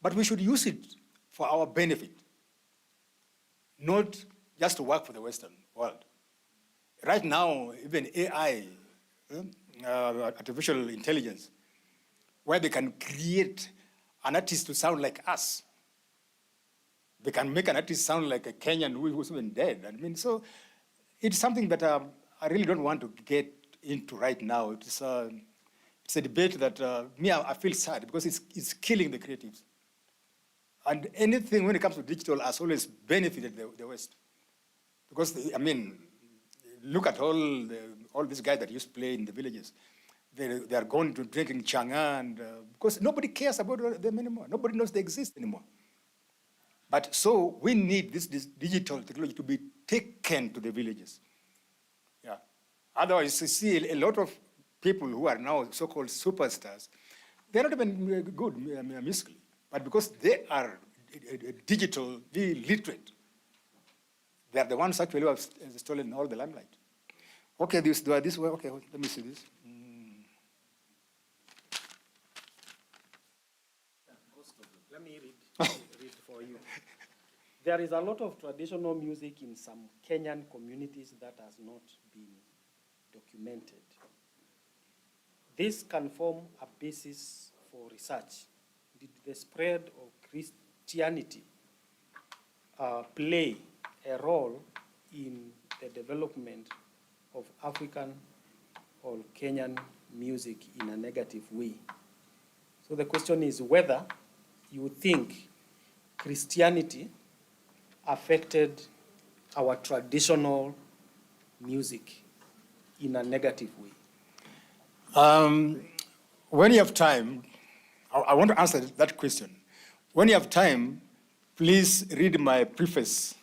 but we should use it for our benefit, not just to work for the Western world. Right now, even AI, artificial intelligence, where they can create an artist to sound like us. They can make an artist sound like a Kenyan who's even dead. I mean, so it's something that I really don't want to get into right now. It's a debate that I feel sad because it's killing the creatives. And anything when it comes to digital has always benefited the West. Because, look at all these guys that used to play in the villages. They are going to drinking changa, and because nobody cares about them anymore. Nobody knows they exist anymore. But so we need this digital technology to be taken to the villages. Yeah. Otherwise, you see a lot of people who are now so-called superstars, they're not even good musically, but because they are digitally literate, they are the ones actually who have stolen all the limelight. Okay, this way. Okay, let me see this.
Let me read for you. There is a lot of traditional music in some Kenyan communities that has not been documented. This can form a basis for research. Did the spread of Christianity play a role in the development of African or Kenyan music in a negative way? So the question is whether you think Christianity affected our traditional music in a negative way.
When you have time, I want to answer that question. When you have time, please read my preface.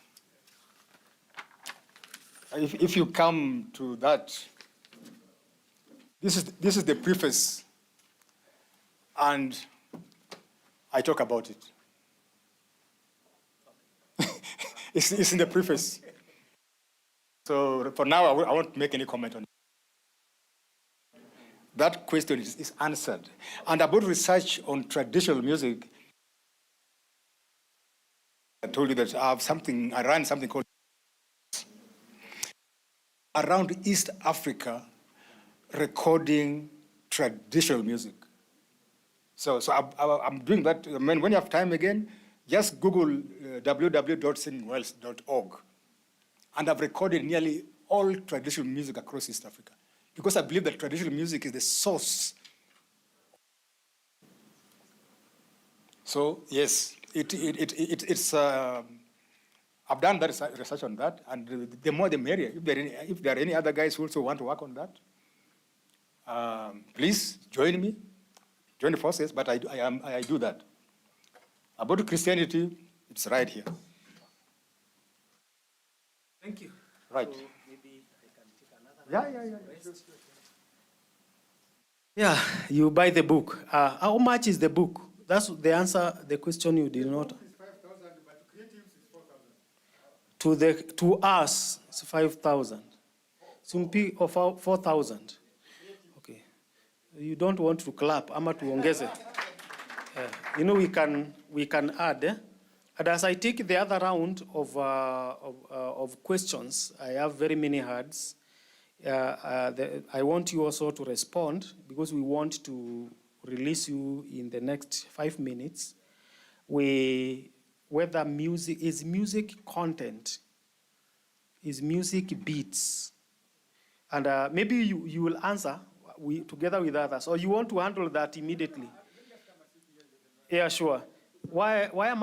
If you come to that, this is the preface, and I talk about it. It's in the preface. So for now, I won't make any comment on it. That question is answered. And about research on traditional music, I told you that I ran something called around East Africa recording traditional music. So I'm doing that. When you have time again, just Google www.singingwells.org. And I've recorded nearly all traditional music across East Africa, because I believe that traditional music is the source. So yes, it's. I've done that research on that, and the more the merrier. If there are any other guys who also want to work on that, please join me, join the forces. But I do that. About Christianity, it's right here.
Thank you.
Right.
So maybe I can take another.
Yeah.
Yeah, you buy the book. How much is the book? That's the answer. The question you did not.
It's 5,000, but to creatives it's 4,000.
To us, it's 5,000. Some people 4,000. Okay. You don't want to clap. Ama tuongeze. We can add. And as I take the other round of questions, I have very many hands. I want you also to respond, because we want to release you in the next 5 minutes. Whether music is content, is music beats, and maybe you will answer together with others, or you want to handle that immediately. Yeah, sure. Why am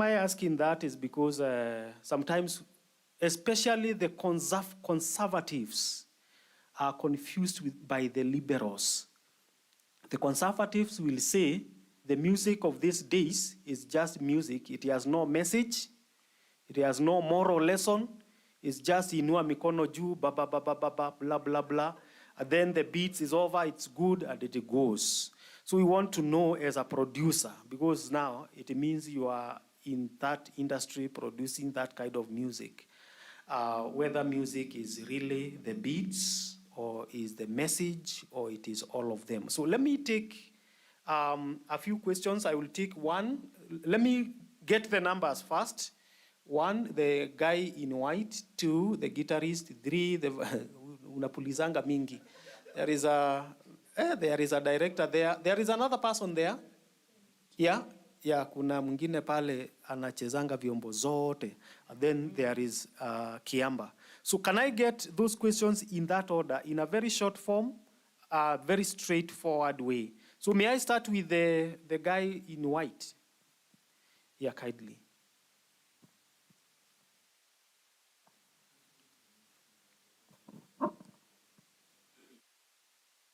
I asking that is because sometimes, especially the conservatives, are confused by the liberals. The conservatives will say the music of these days is just music. It has no message. It has no moral lesson. It's just inua mikono juu, ba ba ba ba ba ba, blah blah blah. And then the beats is over. It's good and it goes. So we want to know as a producer, because now it means you are in that industry producing that kind of music, whether music is really the beats or is the message or it is all of them. So let me take a few questions. I will take one. Let me get the numbers first. 1, the guy in white. 2, the guitarist. 3, the unapulizanga mingi. There is a director there. There is another person there. Yeah, kuna mwingine pale anachezanga vyombo zote. And then there is Kiamba. So can I get those questions in that order, in a very short form, very straightforward way? So may I start with the guy in white? Yeah, kindly.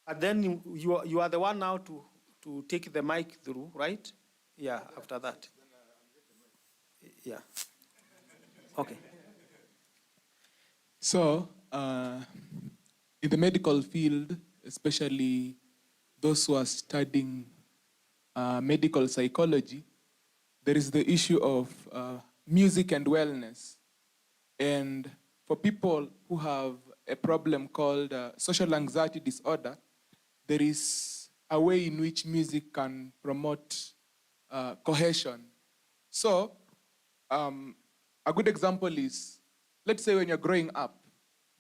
And then you are the one now to take the mic through, right? Yeah, after that. Yeah. Okay.
So, in the medical field, especially those who are studying medical psychology, there is the issue of music and wellness. And for people who have a problem called social anxiety disorder, there is a way in which music can promote cohesion. So, a good example is, let's say when you're growing up,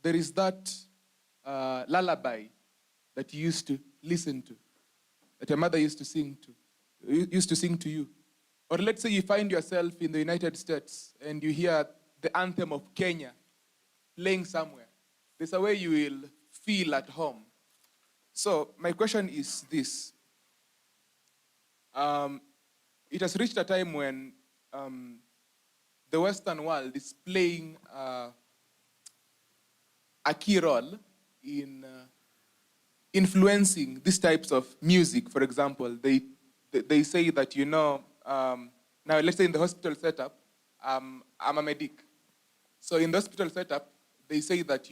there is that lullaby that you used to listen to, that your mother used to sing to you. Or let's say you find yourself in the United States and you hear the anthem of Kenya playing somewhere. There's a way you will feel at home. So my question is this. It has reached a time when the Western world is playing a key role in influencing these types of music. For example, they say that, now let's say in the hospital setup, I'm a medic. So in the hospital setup, they say that,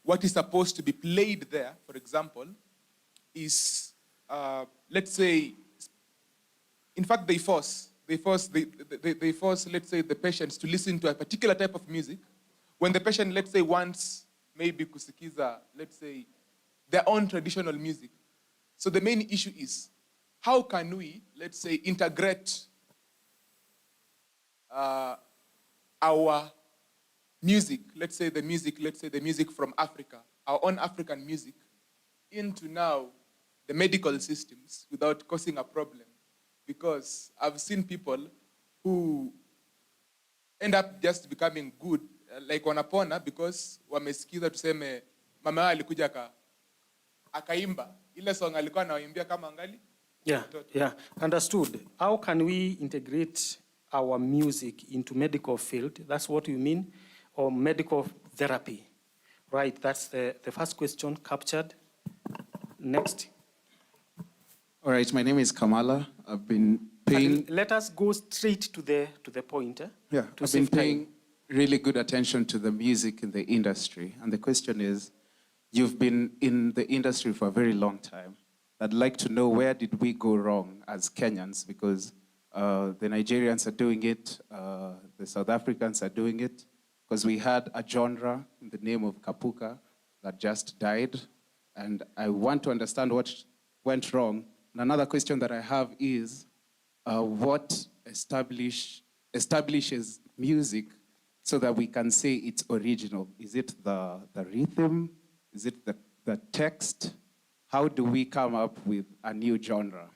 what is supposed to be played there, for example, is, let's say, in fact, they force, let's say, the patients to listen to a particular type of music. When the patient, let's say, wants maybe kusikiza, let's say, their own traditional music. So the main issue is, how can we, let's say, integrate our music, let's say the music from Africa, our own African music, into now the medical systems without causing a problem? Because I've seen people who end up just becoming good, like wanapona, because wamesikiza tuseme mama wao alikuja akaimba ile song alikuwa anaimbia kama angali.
Yeah, understood. How can we integrate our music into medical field? That's what you mean, or medical therapy, right? That's the first question captured. Next.
All right, my name is Kamala. I've been paying.
Let us go straight to the point.
Yeah, I've been paying really good attention to the music in the industry. And the question is, you've been in the industry for a very long time. I'd like to know, where did we go wrong as Kenyans? Because the Nigerians are doing it, the South Africans are doing it, because we had a genre in the name of Kapuka that just died. And I want to understand what went wrong. And another question that I have is, what establishes music so that we can say it's original? Is it the rhythm? Is it the text? How do we come up with a new genre?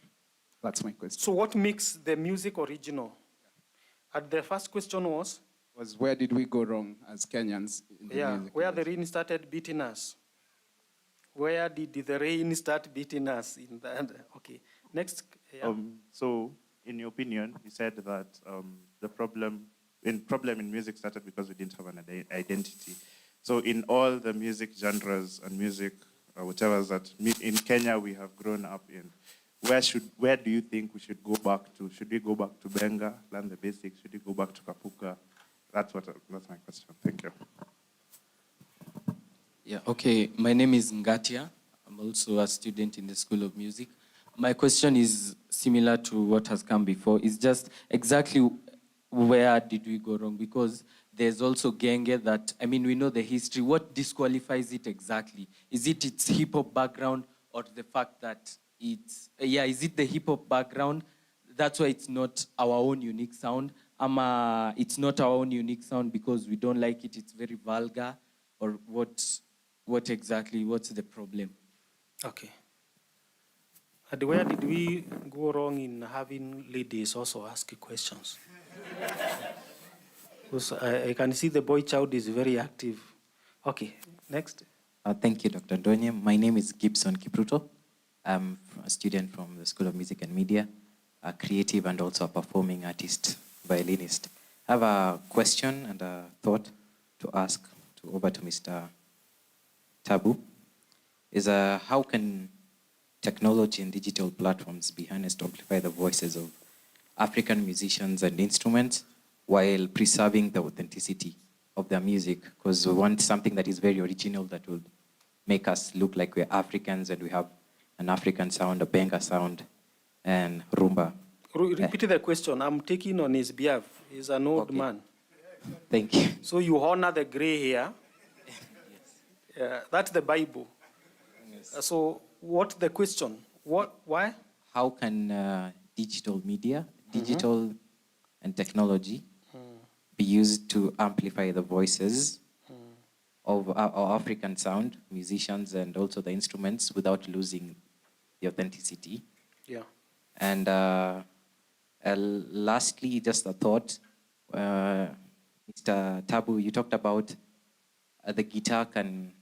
That's my question.
So what makes the music original? And the first question was
where did we go wrong as Kenyans?
Where the rain started beating us. Where did the rain start beating us? Okay. Next, Yeah.
So, in your opinion, you said that the problem in music started because we didn't have an identity. So, in all the music genres and music, whatever that in Kenya we have grown up in, where do you think we should go back to? Should we go back to Benga, learn the basics? Should we go back to Kapuka? That's my question. Thank you.
Yeah, okay. My name is Ngatia. I'm also a student in the School of Music. My question is similar to what has come before. It's just exactly where did we go wrong? Because there's also Genge that, I mean, we know the history. What disqualifies it exactly? Is it its hip-hop background or the fact that it's, is it the hip-hop background? That's why it's not our own unique sound. It's not our own unique sound because we don't like it, it's very vulgar, or what exactly, what's the problem?
Okay. And where did we go wrong in having ladies also ask questions? Because I can see the boy child is very active. Okay, next.
Thank you, Dr. Donye. My name is Gibson Kipruto. I'm a student from the School of Music and Media, a creative and also a performing artist, violinist. I have a question and a thought to ask over to Mr. Tabu. Is how can technology and digital platforms be harnessed to amplify the voices of African musicians and instruments while preserving the authenticity of their music? Because we want something that is very original that will make us look like we're Africans and we have an African sound, a Benga sound, and rumba.
Repeat the question. I'm taking on his behalf. He's an old man.
Thank you.
So you honor the gray hair. That's the Bible. Yes. So what's the question? Why?
How can digital media, and technology be used to amplify the voices of our African sound, musicians, and also the instruments without losing the authenticity?
Yeah.
And lastly, just a thought. Mr. Tabu, you talked about the guitar can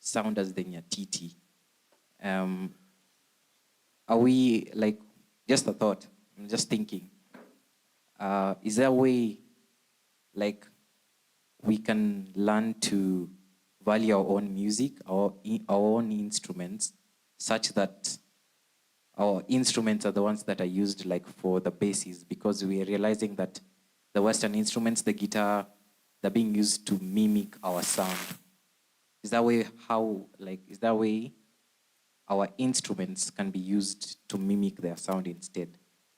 sound as the nyatiti. Are we, like, just a thought, I'm just thinking, is there a way, like, we can learn to value our own music, our own instruments, such that our instruments are the ones that are used, like, for the basses, because we are realizing that the Western instruments, the guitar, they're being used to mimic our sound. Is that way is that way our instruments can be used to mimic their sound instead?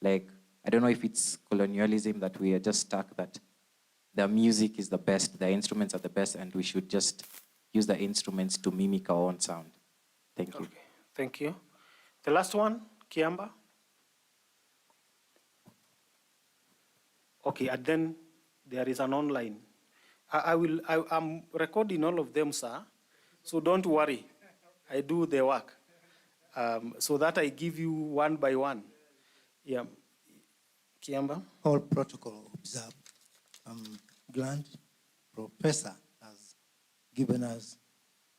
Like, I don't know if it's colonialism that we are just stuck that the music is the best, the instruments are the best, and we should just use the instruments to mimic our own sound. Thank you.
Okay. Thank you. The last one, Kiamba. Okay, and then there is an online. I'm recording all of them, sir. So don't worry. I do the work. So that I give you one by one. Yeah. Kiamba.
All protocol observed. Grant Professor has given us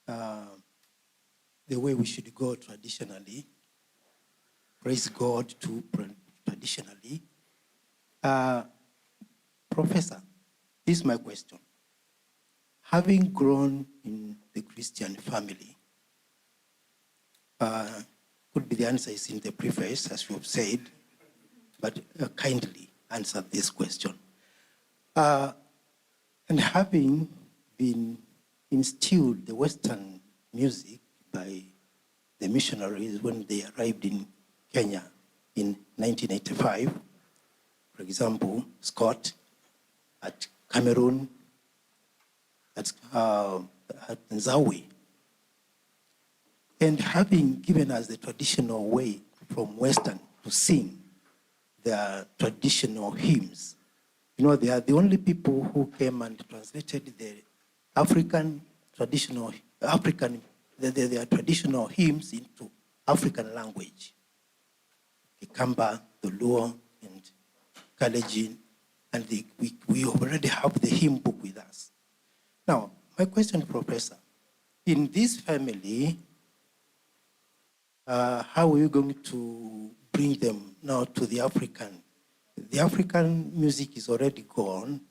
the way we should go traditionally. Praise God to traditionally. Professor, this is my question. Having grown in the Christian family, could be the answer is in the preface, as you have said, but kindly answer this question. And having been instilled the Western music by the missionaries when they arrived in Kenya in 1985, for example, Scott at Cameroon, at Nzawi, and having given us the traditional way from Western to sing their traditional hymns. You know, they are the only people who came and translated the their traditional hymns into African language. Kikamba, the Luo, and Kalenjin, and we already have the hymn book with us. Now, my question, Professor, in this family, how are you going to bring them now to the African. The African music is already gone,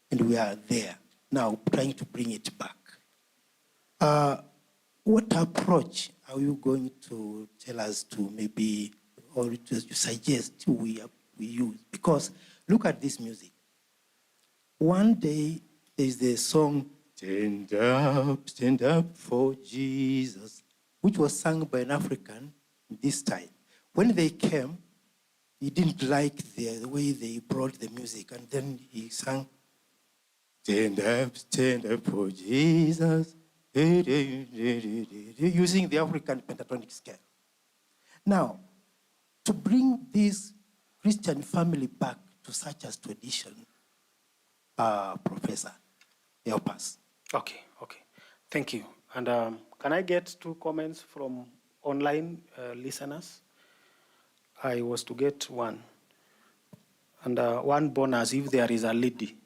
and we are there now trying to bring it back. What approach are you going to tell us to maybe, or to suggest we use? Because look at this music. One day, there's the song, stand up for Jesus, which was sung by an African this time. When they came, he didn't like the way they brought the music, and then he sang, stand up for Jesus, using the African pentatonic scale. Now, to bring this Christian family back to such a tradition, Professor, help us.
Okay. Thank you. And can I get 2 comments from online listeners? I was to get 1. And 1 bonus if there is a lady,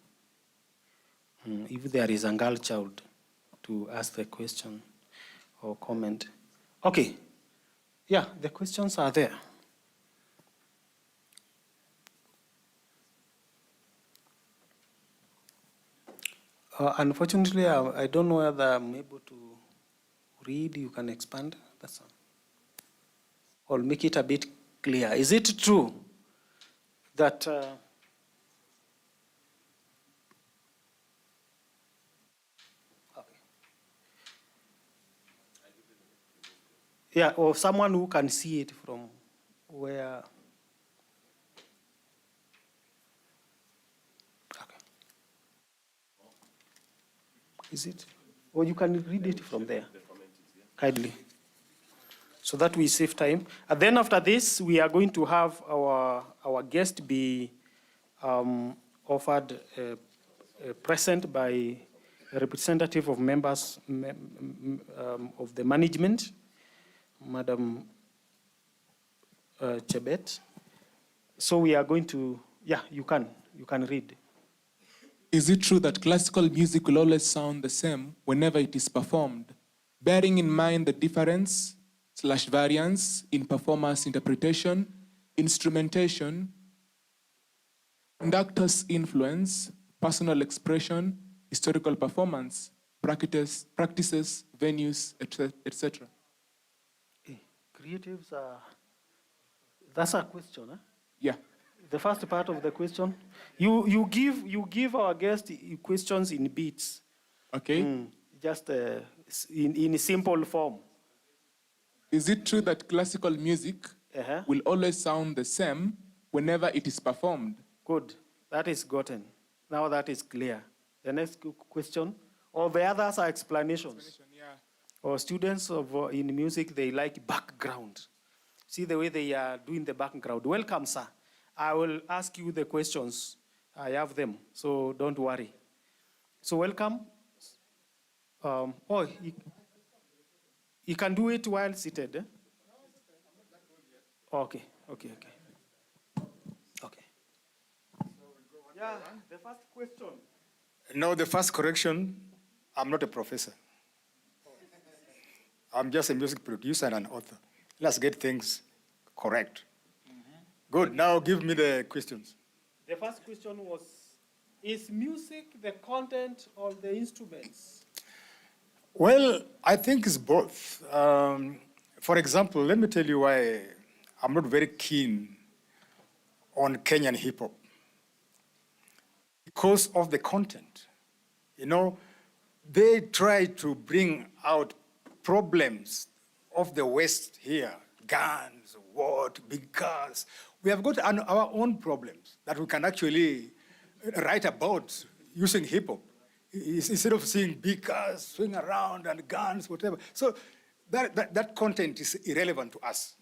if there is a girl child to ask the question or comment. Okay. Yeah, the questions are there. Unfortunately, I don't know whether I'm able to read. You can expand. That's all. Or make it a bit clear. Is it true that yeah, or someone who can see it from where? Is it? Or you can read it from there, kindly, so that we save time. And then after this, we are going to have our guest be offered a present by a representative of members of the management, Madam Chebet. So we are going to, yeah, you can read.
Is it true that classical music will always sound the same whenever it is performed, bearing in mind the difference/variance in performance interpretation, instrumentation, conductor's influence, personal expression, historical performance, practices, venues, etc.?
Creatives are, that's a question, huh?
Yeah.
The first part of the question, you give our guest questions in beats.
Okay.
Just in simple form.
Is it true that classical music will always sound the same whenever it is performed?
Good. That is gotten. Now that is clear. The next question, or the others are explanations. Or students in music, they like background. See the way they are doing the background. Welcome, sir. I will ask you the questions. I have them, so don't worry. So welcome. You can do it while seated. Eh? Okay. Yeah, the first question.
No, the first correction, I'm not a professor. I'm just a music producer and an author. Let's get things correct. Good, now give me the questions.
The first question was, is music the content or the instruments?
Well, I think it's both. For example, let me tell you why I'm not very keen on Kenyan hip hop. Because of the content. You know, they try to bring out problems of the West here, guns, big cars. We have got our own problems that we can actually write about using hip hop. Instead of seeing big cars swing around and guns, whatever. So that content is irrelevant to us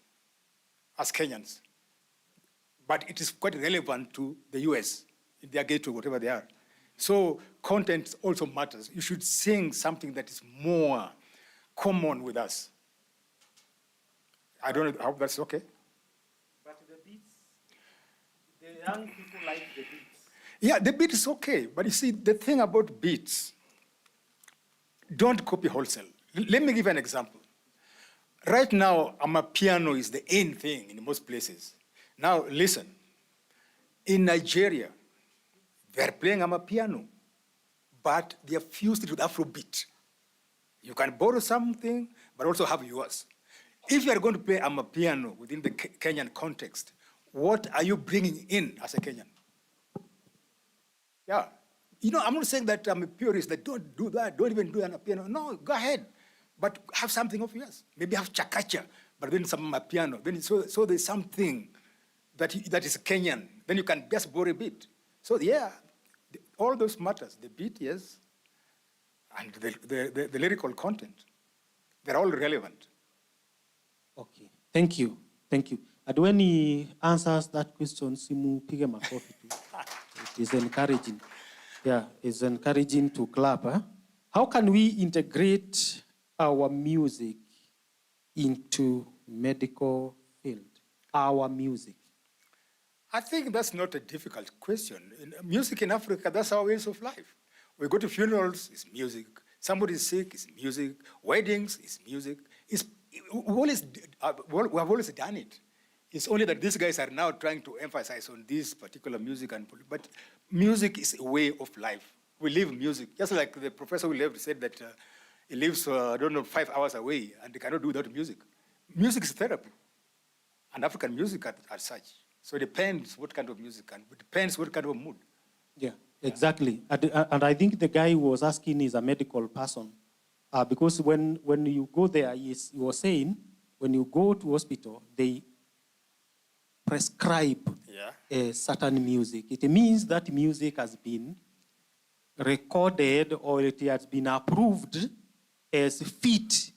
as Kenyans. But it is quite relevant to the US, in their gateway, whatever they are. So content also matters. You should sing something that is more common with us. I don't know, I hope that's okay.
But the beats, the young people like the beats.
Yeah, the beat is okay. But you see, the thing about beats, don't copy wholesale. Let me give an example. Right now, amapiano is the in thing in most places. Now, listen. In Nigeria, they're playing Amapiano, but they are fused with Afrobeat. You can borrow something, but also have yours. If you are going to play Amapiano within the Kenyan context, what are you bringing in as a Kenyan? Yeah. You know, I'm not saying that I'm a purist, that don't do that, don't even do Amapiano. No, go ahead. But have something of yours. Maybe have chakacha, but then some Amapiano. Then so there's something that is Kenyan. Then you can just borrow a bit. So yeah, all those matters, the beat, yes, and the lyrical content, they're all relevant.
Okay, thank you, thank you. And when he answers that question, Simu pige makofi tu. It is encouraging. Yeah, it's encouraging to clap. Huh? How can we integrate our music into medical field? Our music.
I think that's not a difficult question. Music in Africa, that's our ways of life. We go to funerals, it's music. Somebody is sick, it's music. Weddings, it's music. We have always done it. It's only that these guys are now trying to emphasize on this particular music, but music is a way of life. We live music. Just like the professor we left said that he lives, 5 hours away, and they cannot do without music. Music is therapy, and African music as such. So it depends what kind of music, and it depends what kind of mood.
Yeah, exactly. And I think the guy who was asking is a medical person. Because when you go there, he was saying, when you go to hospital, they prescribe a certain music. It means that music has been recorded or it has been approved as fit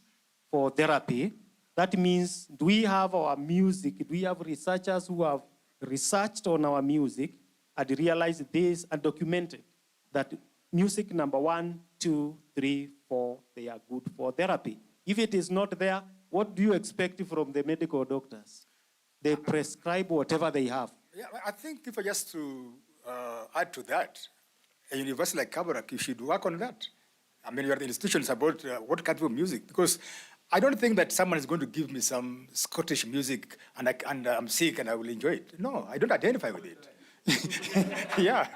for therapy. That means, do we have our music? Do we have researchers who have researched on our music and realized this and documented that music number 1, 2, 3, 4, they are good for therapy? If it is not there, what do you expect from the medical doctors? They prescribe whatever they have.
Yeah, I think if I just to add to that, a university like Kabarak, you should work on that. I mean, you are the institutions about what kind of music, because I don't think that someone is going to give me some Scottish music and I'm sick and I will enjoy it. No, I don't identify with it. Yeah,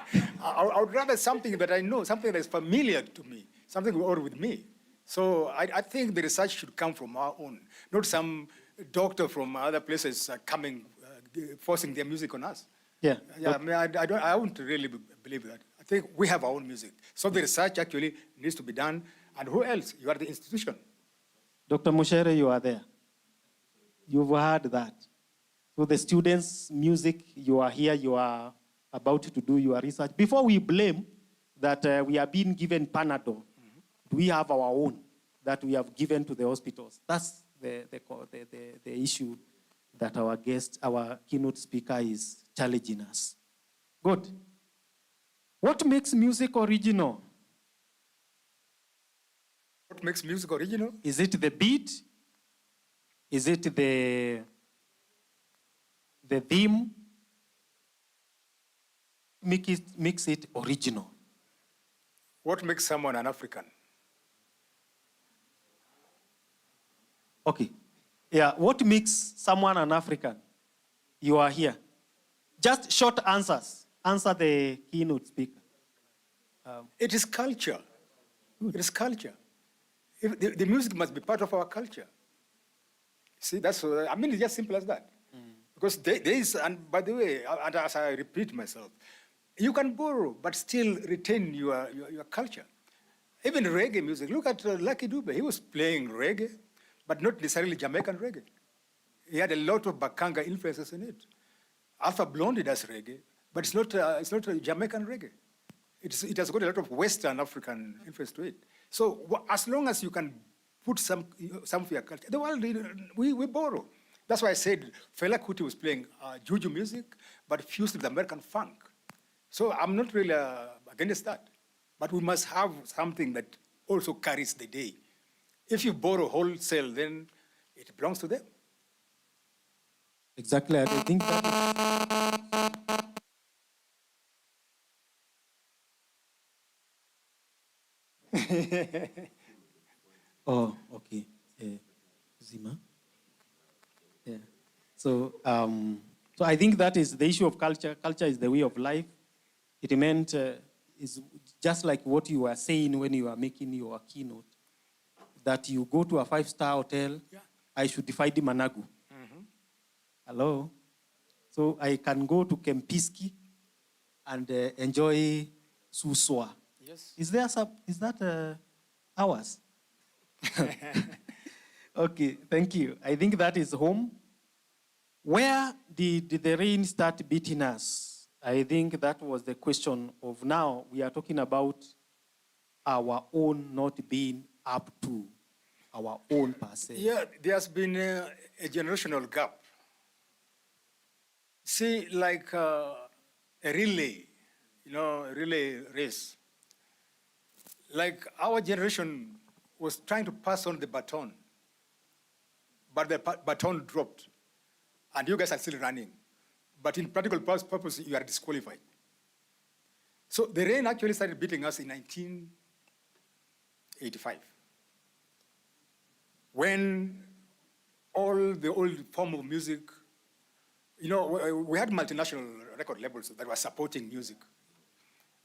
I would rather something that I know, something that is familiar to me, something or with me. So I think the research should come from our own, not some doctor from other places coming, forcing their music on us.
Yeah.
Yeah, I mean, I wouldn't really believe that. I think we have our own music. So the research actually needs to be done. And who else? You are the institution.
Dr. Mushere, you are there. You've heard that. So the students' music, you are here, you are about to do your research. Before we blame that we are being given Panadol, do we have our own that we have given to the hospitals? That's the issue that our guest, our keynote speaker is challenging us. Good. What makes music original?
What makes music original?
Is it the beat? Is it the theme? Makes it original.
What makes someone an African?
Okay. Yeah, what makes someone an African? You are here. Just short answers. Answer the keynote speaker.
It is culture. It is culture. The music must be part of our culture. See, that's, I mean, it's just simple as that. Because there is, and by the way, and as I repeat myself, you can borrow, but still retain your culture. Even reggae music, look at Lucky Dube. He was playing reggae, but not necessarily Jamaican reggae. He had a lot of Bakanga influences in it. Alpha Blondy does reggae, but it's not a Jamaican reggae. It has got a lot of Western African influence to it. So as long as you can put some of your culture, the world, we borrow. That's why I said Fela Kuti was playing Juju music, but fused with American funk. So I'm not really against that. But we must have something that also carries the day. If you borrow wholesale, then it belongs to them.
Exactly. I think that Oh, okay. Zima. Yeah. So
So I think that is the issue of culture. Culture is the way of life. It meant, is just like what you were saying when you were making your keynote, that you go to a 5-star hotel, I should defy the Managu. Hello? So I can go to Kempinski and enjoy Suswa.
Yes.
Is that ours? Okay, thank you. I think that is home. Where did the rain start beating us? I think that was the question of now. We are talking about our own not being up to our own per se.
Yeah, there has been a generational gap. See, like a relay, a relay race. Like our generation was trying to pass on the baton, but the baton dropped, and you guys are still running. But in practical purpose, you are disqualified. So the rain actually started beating us in 1985, when all the old form of music, we had multinational record labels that were supporting music.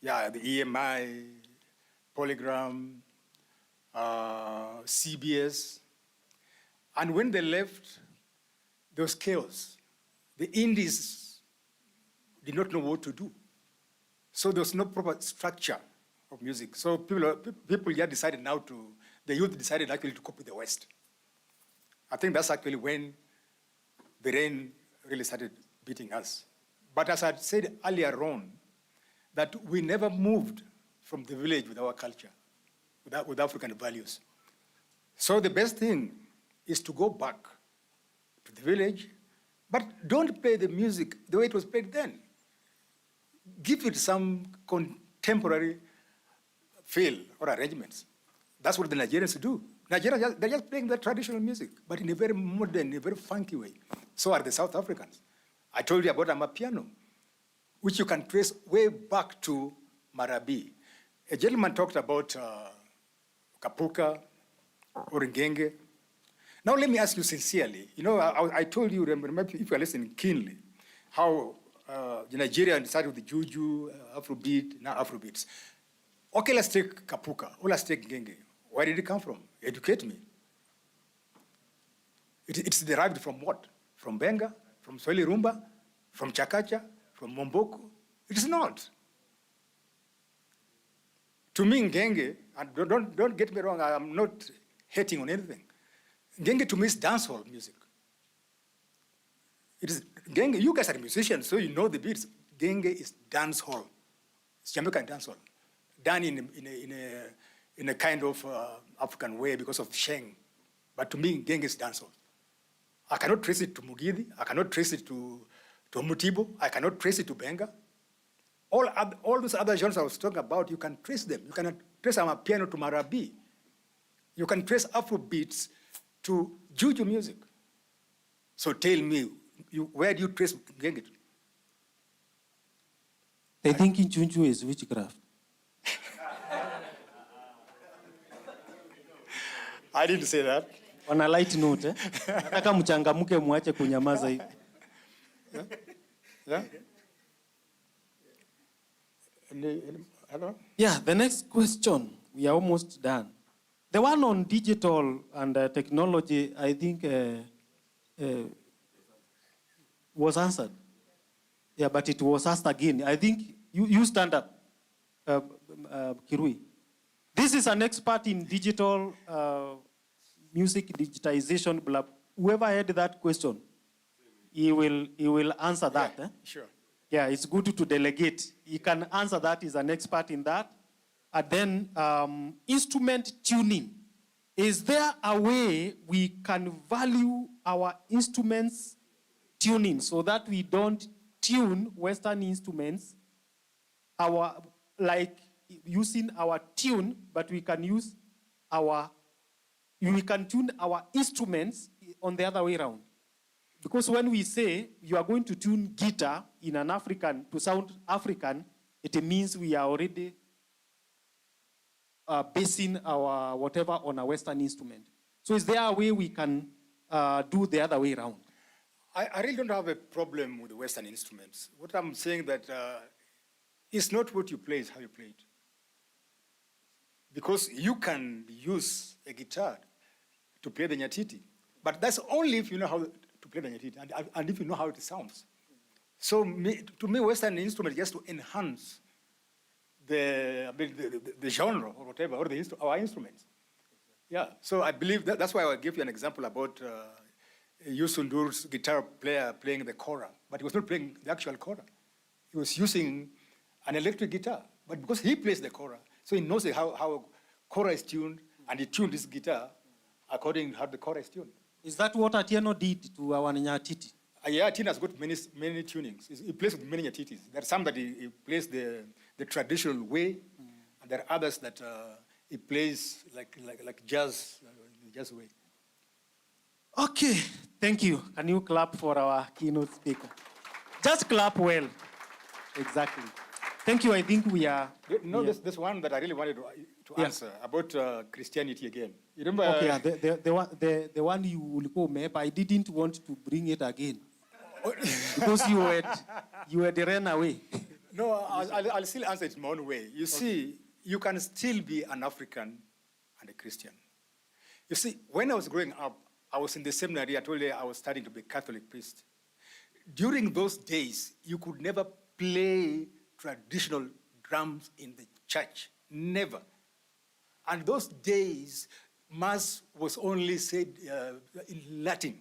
Yeah, the EMI, Polygram, CBS. And when they left, there was chaos. The indies did not know what to do. So there was no proper structure of music. So people just decided the youth decided actually to copy the West. I think that's actually when the rain really started beating us. But as I said earlier on, that we never moved from the village with our culture, with African values. So the best thing is to go back to the village, but don't play the music the way it was played then. Give it some contemporary feel or arrangements. That's what the Nigerians do. Nigerians, they're just playing the traditional music, but in a very modern, a very funky way. So are the South Africans. I told you about Amapiano, which you can trace way back to Marabi. A gentleman talked about Kapuka or Ngenge. Now let me ask you sincerely. I told you, remember, if you are listening keenly, how Nigeria started with the Juju, Afrobeat, now Afrobeats. Okay, let's take Kapuka, or let's take Ngenge. Where did it come from? Educate me. It's derived from what? From Benga, from Swahili Rumba, from Chakacha, from Momboko? It is not. To me, Ngenge, and don't get me wrong, I am not hating on anything. Ngenge to me is dancehall music. It is Ngenge. You guys are musicians, so you know the beats. Ngenge is dancehall. It's Jamaican dancehall, done in a kind of African way because of Sheng. But to me, Ngenge is dancehall. I cannot trace it to Mugidi. I cannot trace it to Mutibo. I cannot trace it to Benga. All those other genres I was talking about, you can trace them. You can trace Amapiano to Marabi. You can trace Afrobeats to Juju music. So tell me, where do you trace Ngenge to?
They think Juju is witchcraft.
I didn't say that.
On a light note, nataka mchangamuke muache kunyamaza hivi.
Yeah? Hello?
Yeah, the next question, we are almost done. The one on digital and technology, I think was answered. Yeah, but it was asked again. I think you stand up, Kirui. This is an expert in digital music digitization. Blah. Whoever had that question, he will answer that.
Yeah, sure.
Yeah, it's good to delegate. He can answer that. He's an expert in that. And then instrument tuning. Is there a way we can value our instruments tuning so that we don't tune Western instruments, like using our tune, but we can tune our instruments on the other way around? Because when we say you are going to tune guitar in an African to sound African, it means we are already basing our whatever on a Western instrument. So is there a way we can do the other way around?
I really don't have a problem with the Western instruments. What I'm saying that it's not what you play, it's how you play it. Because you can use a guitar to play the nyatiti, but that's only if you know how to play the nyatiti and if you know how it sounds. So to me, Western instrument just to enhance the genre or whatever, or our instruments. Yeah, so I believe that's why I give you an example about Youssou N'Dour's guitar player playing the kora, but he was not playing the actual kora. He was using an electric guitar, but because he plays the kora, so he knows how kora is tuned, and he tuned his guitar according to how the kora is tuned.
Is that what Atieno did to our nyatiti?
Yeah, Atieno has got many tunings. He plays with many nyatitis. There are some that he plays the traditional way, and there are others that he plays like jazz, jazz way.
Okay, thank you. Can you clap for our keynote speaker? Just clap well. Exactly. Thank you. I think we are.
No, this one that I really wanted to answer about Christianity again. You remember?
Okay, the one you will map. I didn't want to bring it again because you had ran away.
No, I'll still answer it my own way. You see, you can still be an African and a Christian. You see, when I was growing up, I was in the seminary. I told you I was studying to be a Catholic priest. During those days, you could never play traditional drums in the church. Never. And those days, Mass was only said in Latin.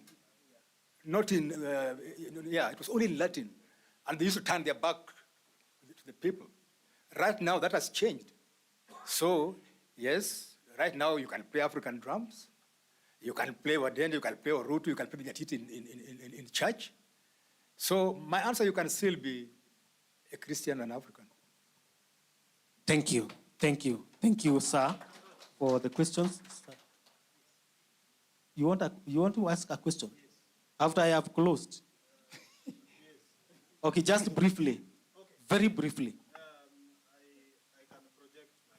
Not in, it was only in Latin. And they used to turn their back to the people. Right now, that has changed. So, yes, right now you can play African drums. You can play wadende, you can play orutu, you can play nyatiti in church. So my answer, you can still be a Christian and African.
Thank you. Thank you. Thank you, sir, for the questions. You want to ask a question? Yes. After I have closed? Yes. Okay, just briefly. Okay. Very briefly.
I can project my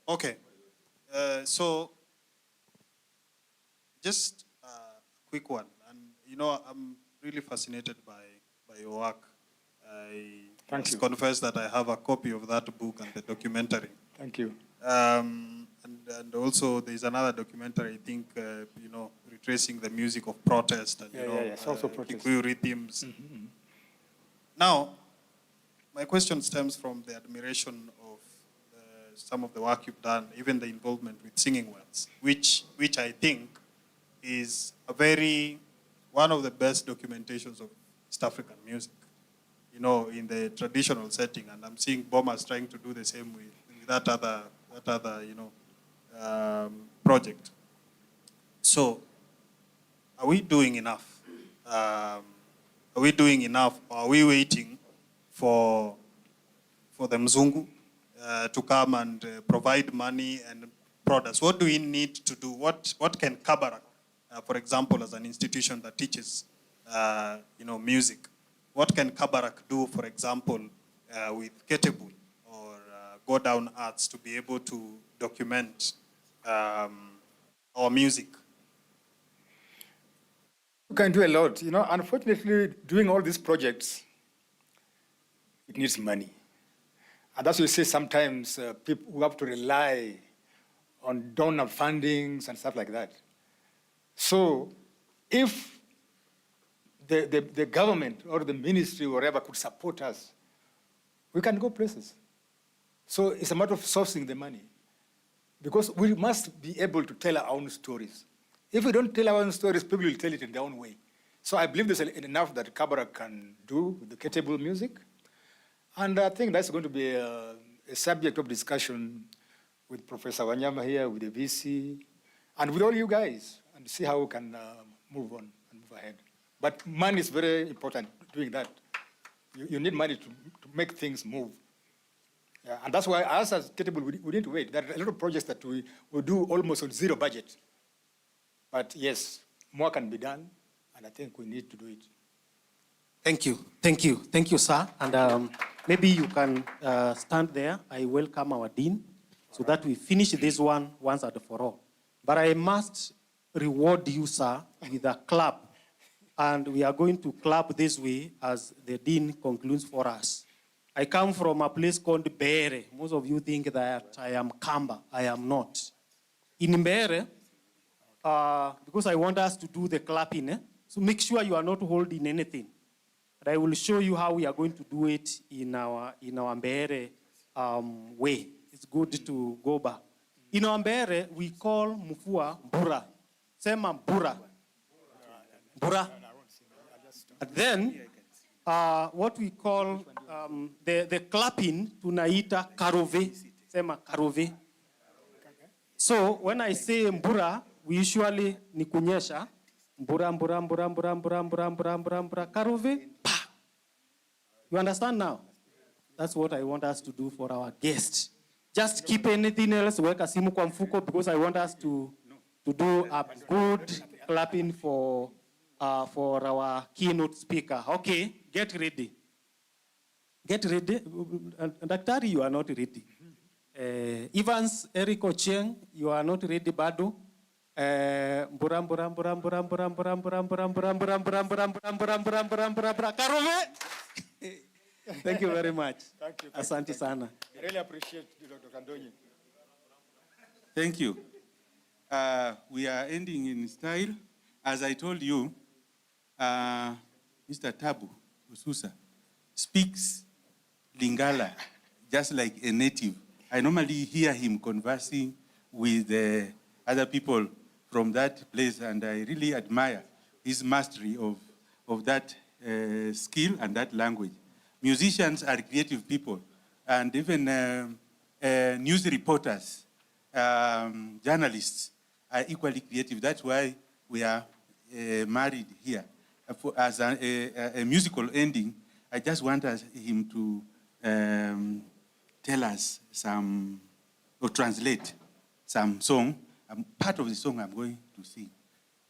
voice. Okay. So, just a quick one. And, I'm really fascinated by your work. I must confess that I have a copy of that book and the documentary.
Thank you.
And also there's another documentary, I think, retracing the music of protest and,
it's also protest.
Kikuyu rhythms. Mm-hmm. Now, my question stems from the admiration of some of the work you've done, even the involvement with Singing Wells, which I think is one of the best documentations of East African music, in the traditional setting. And I'm seeing Bomas trying to do the same with that other project. So, are we doing enough? Or are we waiting for the Mzungu to come and provide money and products? What do we need to do? What can Kabarak, for example, as an institution that teaches, music, what can Kabarak do, for example, with Ketebul or Go Down Arts to be able to document our music?
You can do a lot. Unfortunately, doing all these projects, it needs money. And that's why you say sometimes people who have to rely on donor fundings and stuff like that. So if the government or the ministry or whatever could support us, we can go places. So it's a matter of sourcing the money. Because we must be able to tell our own stories. If we don't tell our own stories, people will tell it in their own way. So I believe there's enough that Kabarak can do with the Ketebul music. And I think that's going to be a subject of discussion with Professor Wanyama here, with the VC, and with all you guys, and see how we can move on and move ahead. But money is very important doing that. You need money to make things move. Yeah, and that's why us as Ketebul, we need to wait. There are a lot of projects that we do almost on zero budget. But yes, more can be done, and I think we need to do it.
Thank you. Thank you. Thank you, sir. And maybe you can stand there. I welcome our dean so that we finish this one once and for all. But I must reward you, sir, with a clap. And we are going to clap this way as the dean concludes for us. I come from a place called Mbeere. Most of you think that I am Kamba. I am not. In Mbeere, because I want us to do the clapping, so make sure you are not holding anything. But I will show you how we are going to do it in our Mbeere way. It's good to go back. In our Mbeere, we call Mufua Mbura. Sema Mbura. Mbura. And then, what we call the clapping, tunaita karove. Sema karove. So, when I say Mbura, we usually ni kunyesha. Mbura, mbura, mbura, mbura, mbura, mbura, mbura, mbura, mbura, karove, pa. You understand now? That's what I want us to do for our guests. Just keep anything else, weka simu kwa mfuko, because I want us to do a good clapping for our keynote speaker. Okay, get ready. Get ready. Daktari, you are not ready. Evans, Eric Ochieng, you are not ready, Bado. Buram buram buram buram buram buram buram buram buram buram buram buram buram buram buram buram buram buram Karove. Thank you very much.
Thank you.
Asante sana.
I really appreciate you, Dr. Kandonyi.
Thank you. We are ending in style. As I told you, Mr. Tabu Ususa speaks Lingala just like a native. I normally hear him conversing with other people from that place, and I really admire his mastery of that skill and that language. Musicians are creative people, and even news reporters, journalists are equally creative. That's why we are married here. As a musical ending, I just want him to tell us some, or translate some song. Part of the song I'm going to sing.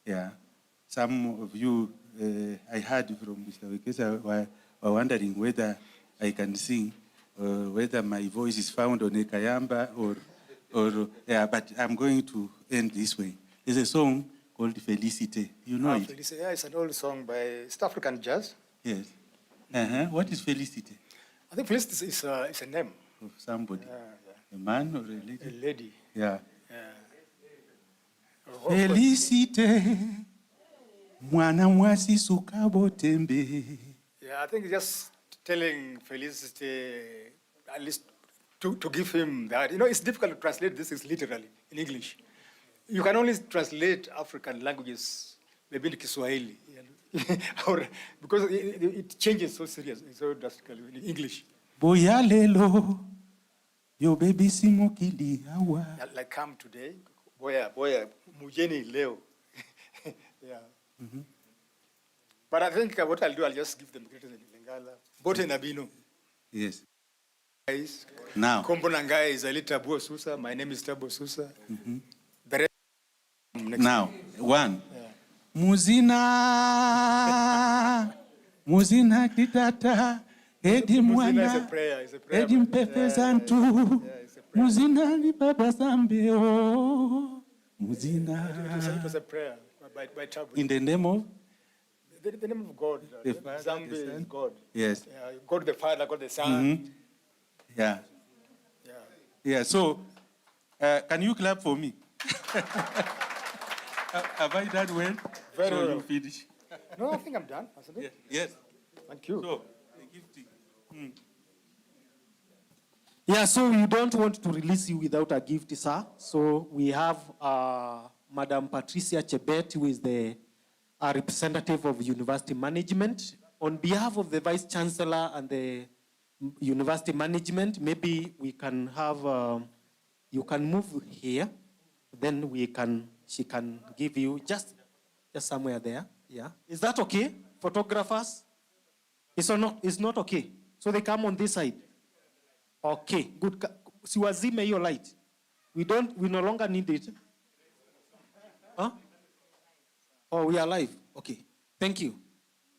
Yeah. Some of you, I heard from Mr. Wekesa, were wondering whether I can sing, whether my voice is found on a kayamba or yeah, but I'm going to end this way. There's a song called Felicite. You know it?
Felicite, yeah, it's an old song by East African jazz.
Yes. What is Felicite?
I think Felicite is a name.
Of somebody.
Yeah.
A man or a lady?
A lady.
Yeah. Felicite, mwana mwasi sukabo tembe.
Yeah, I think just telling Felicite, at least to give him that. You know, it's difficult to translate this literally in English. You can only translate African languages, maybe in Kiswahili, or because it changes so seriously, so drastically in English.
Boya lelo, yo baby simokili awa.
Like come today, boya, mujeni leo. Yeah.
Mm-hmm.
But I think what I'll do, I'll just give them greetings in Lingala. Bote Nabino.
Yes.
Guys.
Now.
Kombo Nangai is Ali Tabu Susa. My name is Tabu Susa.
Mm-hmm.
The rest
now, one.
Yeah.
Muzina kitata, edi mwana, edi mpepe zantu, muzina ni baba zambe o, muzina.
It was a prayer by Tabu.
In the name of?
The name of God.
The Father,
Zambi
the Son.
is God.
Yes.
God the Father, God the Son.
Mm-hmm. Yeah.
Yeah.
Yeah, so, can you clap for me? Have I done well?
Very
so
well.
You finish.
No, I think I'm done. Hasn't it?
Yes.
Thank you.
So, the gifting.
Yeah, so we don't want to release you without a gift, sir. So we have Madam Patricia Chebet, who is the representative of university management. On behalf of the Vice Chancellor and the university management, maybe we can have, you can move here, then she can give you just somewhere there. Yeah. Is that okay? Photographers? It's not okay. So they come on this side. Okay, good. Siwazime your light. We no longer need it. Huh? Oh, we are live. Okay. Thank you.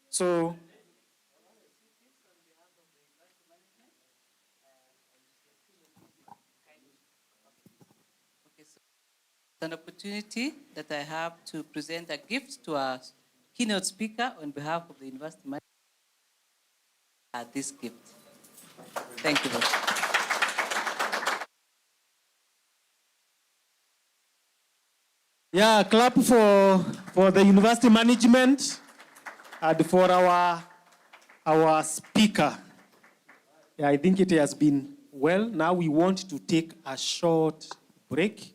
So
an opportunity that I have to present a gift to our keynote speaker on behalf of the university management. This gift. Thank you very much.
Yeah, clap for the university management and for our speaker. Yeah, I think it has been well. Now we want to take a short break.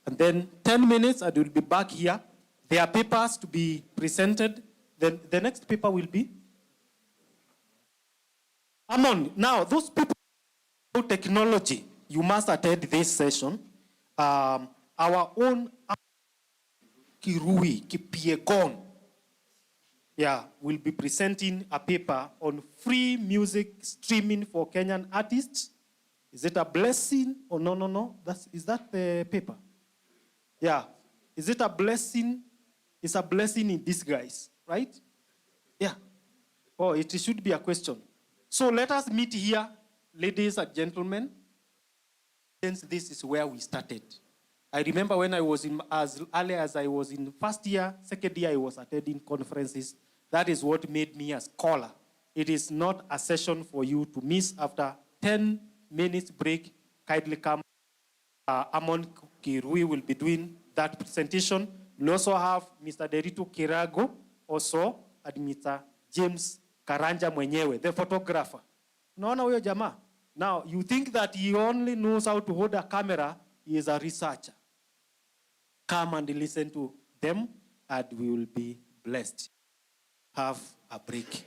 And then 10 minutes, I will be back here. There are papers to be presented. Then the next paper will be Amon. Now, those people who technology, you must attend this session. Our own Kirui Kipiegon, will be presenting a paper on free music streaming for Kenyan artists. Is it a blessing or no? Is that the paper? Yeah. Is it a blessing? It's a blessing in disguise, right? Yeah. Oh, it should be a question. So let us meet here, ladies and gentlemen. Since this is where we started. I remember when I was as early as I was in first year, second year, I was attending conferences. That is what made me a scholar. It is not a session for you to miss. After 10 minutes break, kindly come. Amon Kirui will be doing that presentation. We also have Mr. Derito Kirago, also, and Mr. James Karanja mwenyewe, the photographer. Unaona huyo jamaa? Now, you think that he only knows how to hold a camera, he is a researcher. Come and listen to them, and we will be blessed. Have a break.